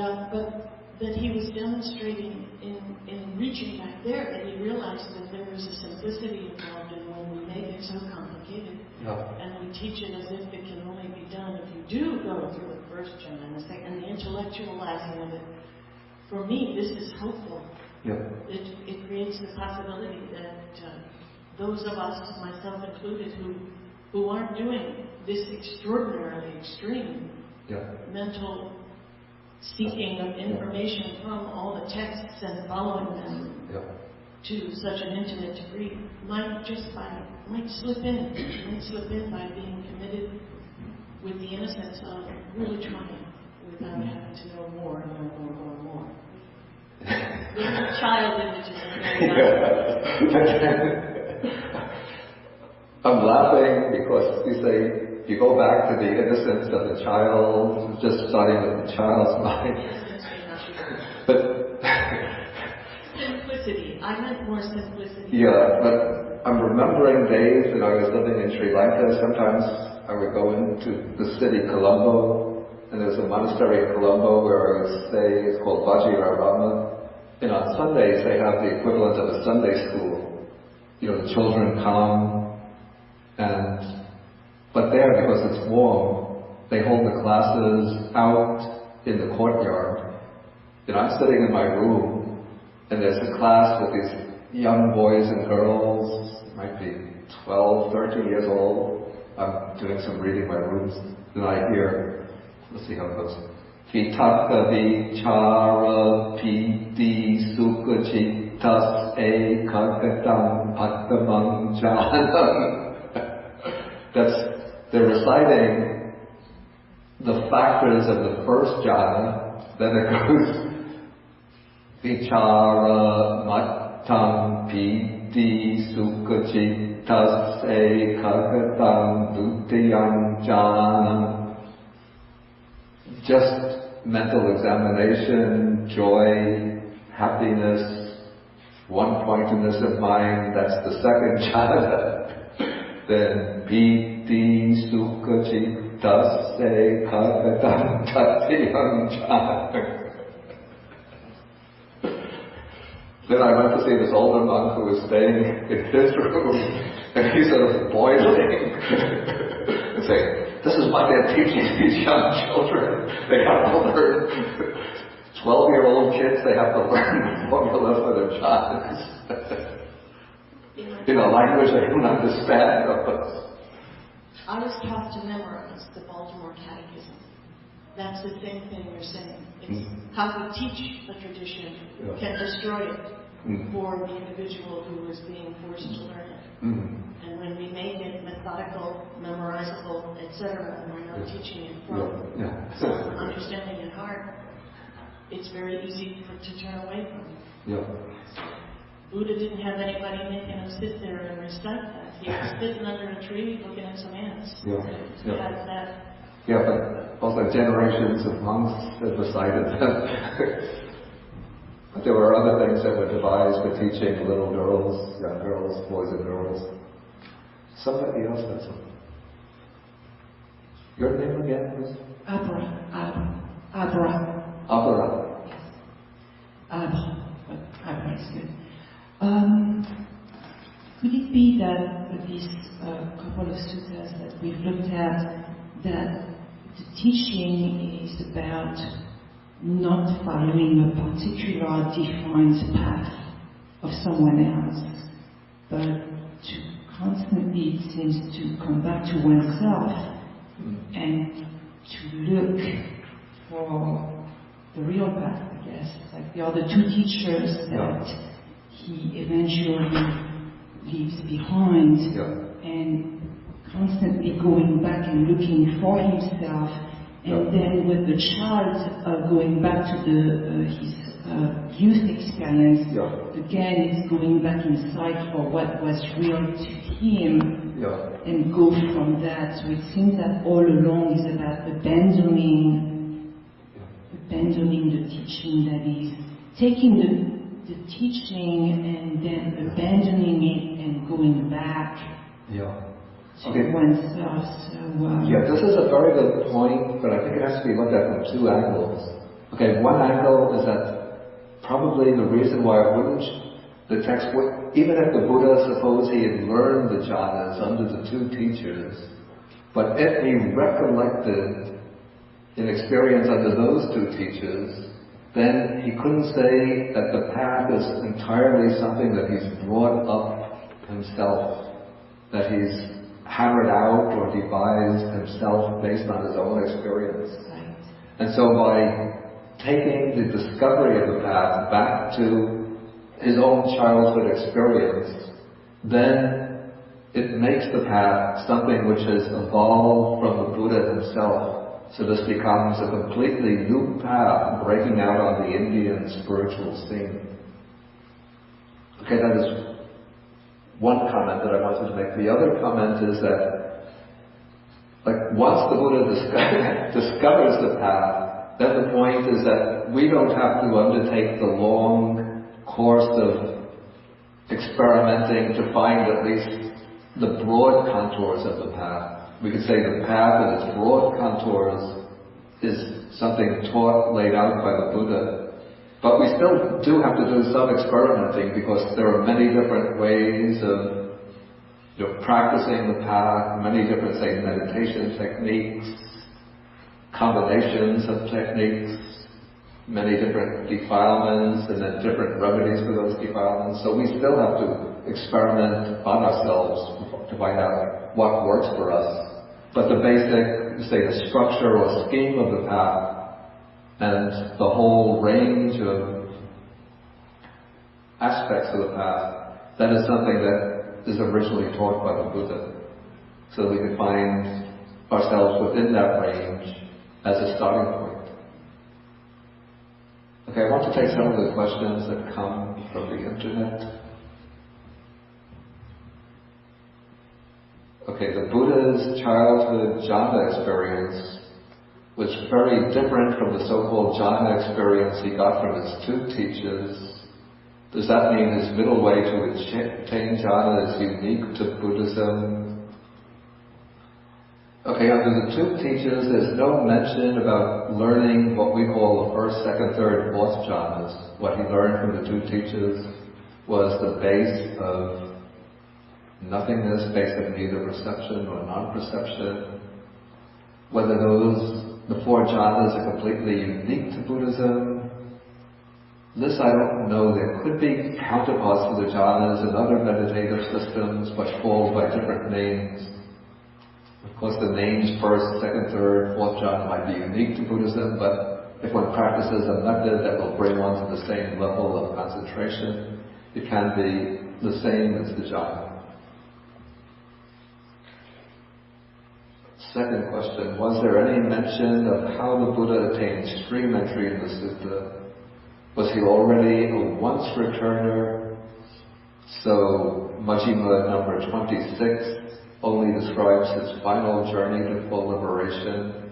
that he was demonstrating in reaching back there, that he realized that there was a simplicity involved in when we make it so complicated. And we teach it as if it can only be done if you do go through the first jhana and the second, and the intellectualizing of it. For me, this is hopeful. It creates the possibility that those of us, myself included, who aren't doing this extraordinarily extreme mental seeking of information from all the texts and following them to such an intimate degree, might slip in by being committed with the innocence of really trying without having to know more and more. The child image is very I'm laughing because you say you go back to the innocence of the child, just starting with the child's mind. But simplicity. I meant more simplicity. But I'm remembering days when I was living in Sri Lanka. Sometimes I would go into the city Colombo, and there's a monastery in Colombo where I would stay. It's called Vajirarama. And on Sundays they have the equivalent of a Sunday school. The children come, but there, because it's warm, they hold the classes out in the courtyard. I'm sitting in my room, and there's a class with these young boys and girls, might be 12, 13 years old. I'm doing some reading in my room, and I hear, let's see how it goes. Vitaka vichara piti sukha tas ekagatam attamam jhanam. They're reciting the factors of the first jhana, then it goes vichara mattam piti sukhacitas ekagatam dutiyam jhanam. Just mental examination, joy, happiness, one-pointedness of mind, that's the second jhana. Then piti sukhacitas ekagatam tatiyam jhana. Then I went to see this older monk who was staying in his room, and he's sort of boiling and saying, "This is what they're teaching these young children. They have to learn, 12-year-old kids, they have to learn the formula for their jhanas in a language they don't understand." I was taught to memorize the Baltimore Catechism. That's the same thing you're saying. It's how we teach a tradition can destroy it for the individual who is being forced to learn it. And when we make it methodical, memorizable, etc., and we're not teaching it from understanding in heart, it's very easy to turn away from it. Buddha didn't have anybody making him sit there and recite that. He was sitting under a tree looking at some ants. But also generations of monks have recited them. But there were other things that were devised for teaching little girls, young girls, boys and girls. Somebody else has something. Your name again, please? Abra. Yes. Abra is good. Could it be that these couple of suttas that we've looked at, that the teaching is about not following a particular defined path of someone else, but to constantly, it seems, to come back to oneself and to look for the real path, I guess. Like the other two teachers that he eventually leaves behind, and constantly going back and looking for himself, and then with the child going back to his youth experience, again it's going back inside for what was real to him, and go from that. So it seems that all along is about abandoning the teaching, that is taking the teaching and then abandoning it and going back to oneself. So, this is a very good point, but I think it has to be looked at from two angles. Okay, one angle is that probably the reason why the text would, even if the Buddha, suppose he had learned the jhanas under the two teachers, but if he recollected an experience under those two teachers, then he couldn't say that the path is entirely something that he's brought up himself, that he's hammered out or devised himself based on his own experience. And so by taking the discovery of the path back to his own childhood experience, then it makes the path something which has evolved from the Buddha himself. So this becomes a completely new path breaking out on the Indian spiritual scene. Okay, that is one comment that I wanted to make. The other comment is that, like, once the Buddha discovers the path, then the point is that we don't have to undertake the long course of experimenting to find at least the broad contours of the path. We could say the path and its broad contours is something taught, laid out by the Buddha. But we still do have to do some experimenting, because there are many different ways of practicing the path, many different, say, meditation techniques, combinations of techniques, many different defilements, and then different remedies for those defilements. So we still have to experiment on ourselves to find out what works for us. But the basic, say, the structure or scheme of the path and the whole range of aspects of the path, that is something that is originally taught by the Buddha. So we can find ourselves within that range as a starting point. Okay, I want to take some of the questions that come from the internet. Okay, the Buddha's childhood jhana experience was very different from the so-called jhana experience he got from his two teachers. Does that mean his middle way to attain jhana is unique to Buddhism? Okay, under the two teachers, there's no mention about learning what we call the first, second, third, fourth jhanas. What he learned from the two teachers was the base of nothingness, base of neither perception or non-perception. Whether the four jhanas are completely unique to Buddhism, this I don't know. There could be counterparts to the jhanas in other meditative systems, but called by different names. Of course, the names first, second, third, fourth jhana might be unique to Buddhism, but if one practices a method that will bring one to the same level of concentration, it can be the same as the jhana. Second question, was there any mention of how the Buddha attained stream entry in the sutta? Was he already a once returner? So Majjhima number 26 only describes his final journey to full liberation.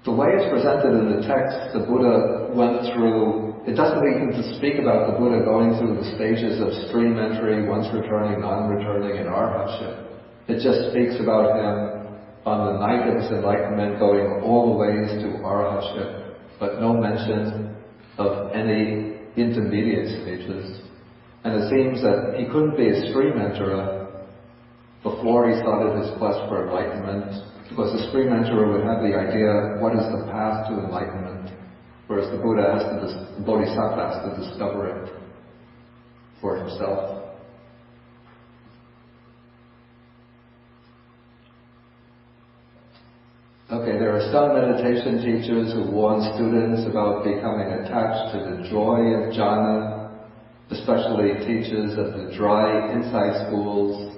The way it's presented in the text, the Buddha went through, it doesn't even speak about the Buddha going through the stages of stream entry, once returning, non-returning, and arhatship. It just speaks about him on the night of his enlightenment going all the ways to arhatship, but no mention of any intermediate stages. And it seems that he couldn't be a stream enterer before he started his quest for enlightenment, because the stream enterer would have the idea, what is the path to enlightenment? Whereas the Bodhisattva has to discover it for himself. Okay, there are some meditation teachers who warn students about becoming attached to the joy of jhana, especially teachers of the dry insight schools.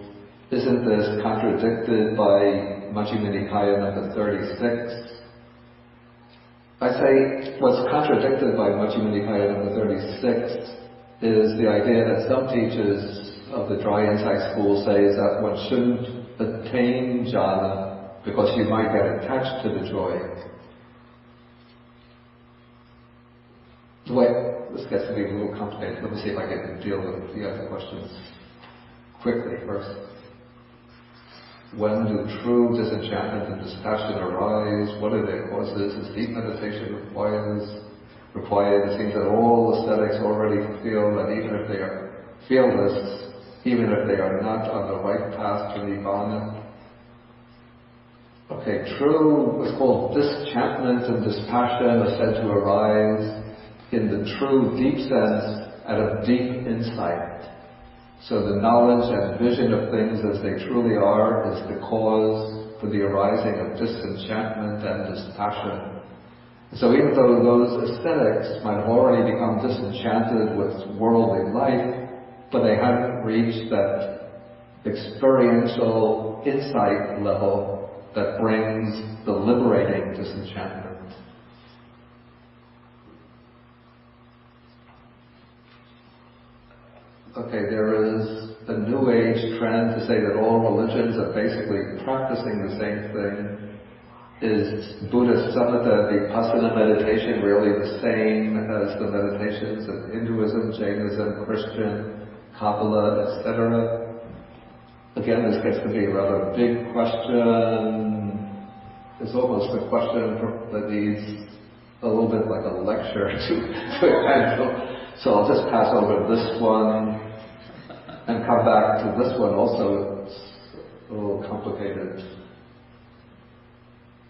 Isn't this contradicted by Majjhima Nikaya number 36? I say what's contradicted by Majjhima Nikaya number 36 is the idea that some teachers of the dry insight school say that one shouldn't attain jhana because you might get attached to the joy. This gets to be a little complicated. Let me see if I can deal with the other questions quickly first. When do true disenchantment and dispassion arise? What are their causes? Is deep meditation required? It seems that all ascetics already feel that even if they are fearless, even if they are not on the right path to Nibbana. Okay, true, what's called disenchantment and dispassion are said to arise in the true deep sense out of deep insight. So the knowledge and vision of things as they truly are is the cause for the arising of disenchantment and dispassion. So even though those ascetics might have already become disenchanted with worldly life, but they haven't reached that experiential insight level that brings the liberating disenchantment. Okay, there is a New Age trend to say that all religions are basically practicing the same thing. Is Buddhist samatha vipassana meditation really the same as the meditations of Hinduism, Jainism, Christian, Kabbalah, etc.? Again, this gets to be a rather big question. It's almost a question that needs a little bit like a lecture to handle. So I'll just pass over this one and come back to this one also. It's a little complicated.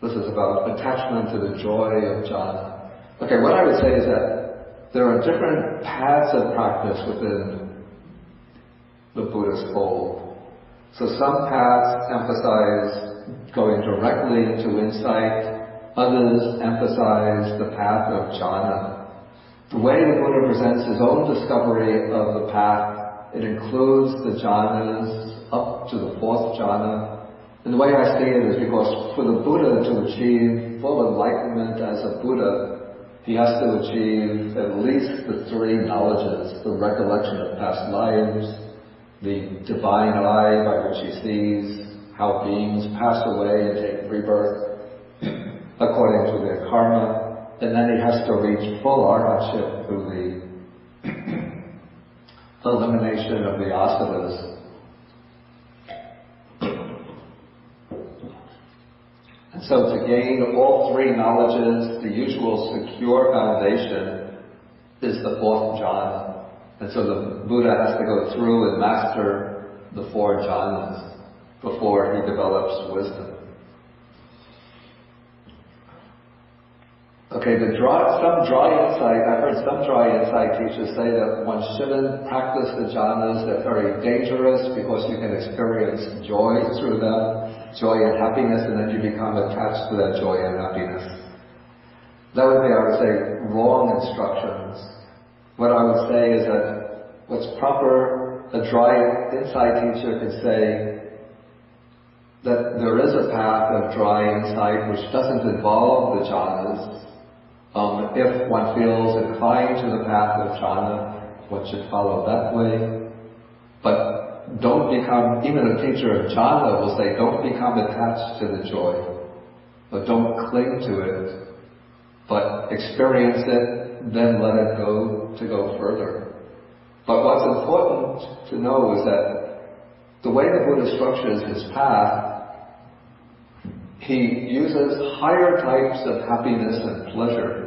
This is about attachment to the joy of jhana. Okay, what I would say is that there are different paths of practice within the Buddhist fold. So some paths emphasize going directly into insight, others emphasize the path of jhana. the way the Buddha presents his own discovery of the path, it includes the jhanas up to the fourth jhana. And the way I see it is because for the Buddha to achieve full enlightenment as a Buddha, he has to achieve at least the three knowledges: the recollection of past lives, the divine eye by which he sees how beings pass away and take rebirth according to their karma, and then he has to reach full arhatship through the elimination of the asanas. And so to gain all three knowledges, the usual secure foundation is the fourth jhana. And so the Buddha has to go through and master the four jhanas before he develops wisdom. Okay, some dry insight, I've heard some dry insight teachers say that one shouldn't practice the jhanas. They're very dangerous because you can experience joy through them, joy and happiness, and then you become attached to that joy and happiness. That would be, I would say, wrong instructions. What I would say is that what's proper, a dry insight teacher could say that there is a path of dry insight which doesn't involve the jhanas. If one feels inclined to the path of jhana, one should follow that way. But don't become, even a teacher of jhana will say, don't become attached to the joy. But don't cling to it. But experience it, then let it go to go further. But what's important to know is that the way the Buddha structures his path, he uses higher types of happiness and pleasure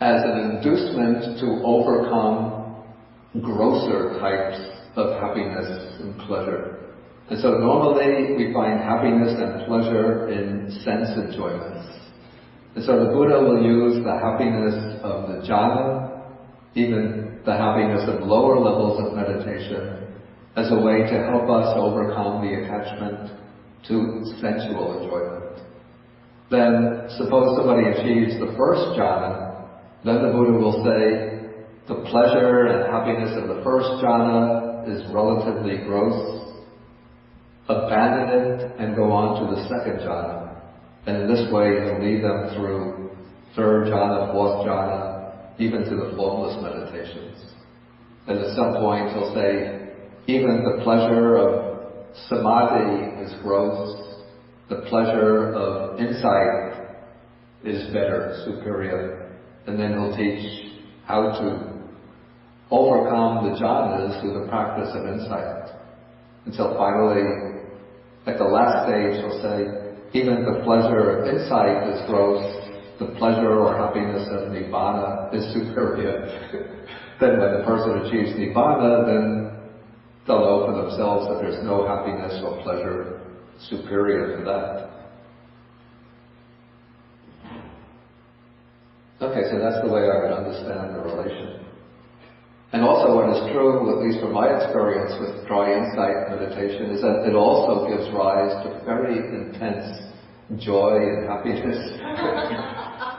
as an inducement to overcome grosser types of happiness and pleasure. And so normally we find happiness and pleasure in sense enjoyments. And so the Buddha will use the happiness of the jhana, even the happiness of lower levels of meditation, as a way to help us overcome the attachment to sensual enjoyment. Then suppose somebody achieves the first jhana, then the Buddha will say the pleasure and happiness of the first jhana is relatively gross. Abandon it and go on to the second jhana. And in this way he'll lead them through third jhana, fourth jhana, even to the formless meditations. And at some point he'll say even the pleasure of samadhi is gross, the pleasure of insight is better, superior. And then he'll teach how to overcome the jhanas through the practice of insight. Until finally, at the last stage, he'll say, even the pleasure of insight is gross, the pleasure or happiness of nibbana is superior. Then when the person achieves nibbana, then they'll know for themselves that there's no happiness or pleasure superior to that. Okay, so that's the way I would understand the relation. And also what is true, at least from my experience with dry insight meditation, is that it also gives rise to very intense joy and happiness.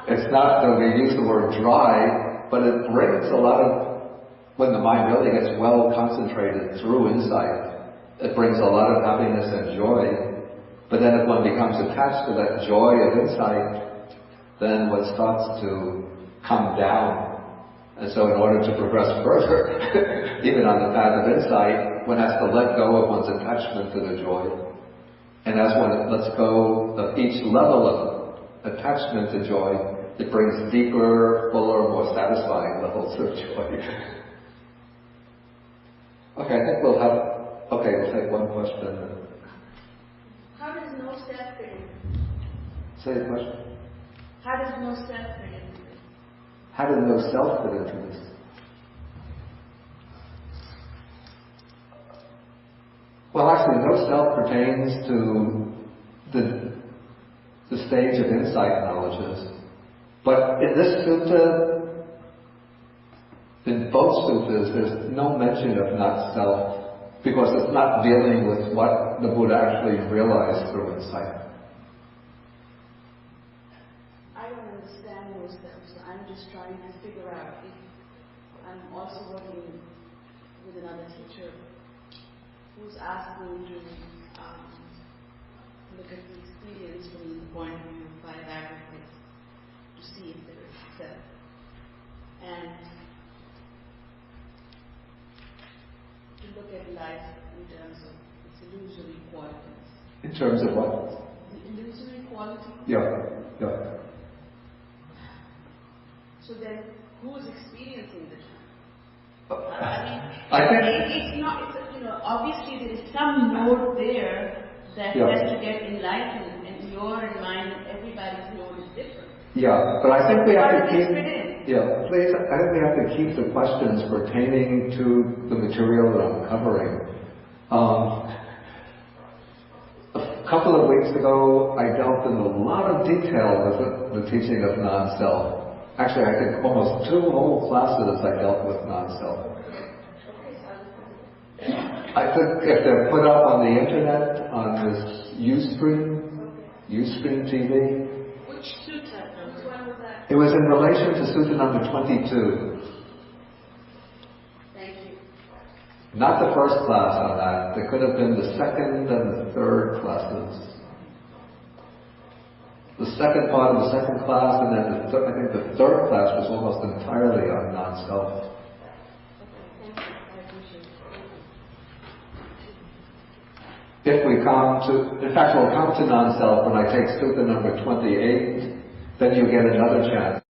It's not that we use the word dry, but it brings a lot of, when the mind really gets well concentrated through insight, it brings a lot of happiness and joy. But then if one becomes attached to that joy of insight, then one starts to come down. And so in order to progress further, even on the path of insight, one has to let go of one's attachment to the joy. And as one lets go of each level of attachment to joy, it brings deeper, fuller, more satisfying levels of joy. Okay, I think we'll take one question. How does no self fit in? Say the question. How does no self fit into this? How does no self fit into this? Well, actually, no self pertains to the stage of insight knowledges. But in this sutta, in both suttas, there's no mention of not self, because it's not dealing with what the Buddha actually realized through insight. I don't understand those steps. I'm just trying to figure out if I'm also working with another teacher who's asked me to look at the experience from the point of view of five aggregates to see if there is self. And to look at life in terms of its illusory qualities. In terms of what? The illusory quality. Yeah. So then, who's experiencing the time? I think it's not. Obviously there is some node there that has to get enlightened, and your and mine and everybody's node is different. Yeah, but I think we have to keep. Yeah, please. I think we have to keep the questions pertaining to the material that I'm covering. A couple of weeks ago, I dealt in a lot of detail with the teaching of non-self. Actually, I think almost 2 whole classes I dealt with non-self. I think if they're put up on the internet, on this Ustream TV. Which sutta? Which one was that? It was in relation to Sutta number 22. Thank you. Not the first class on that. There could have been the second and the third classes. The second part of the second class, and then I think the third class was almost entirely on non-self. Okay, thank you. I appreciate it. If we come to, in fact, we'll come to non-self when I take Sutta number 28, then you get another chance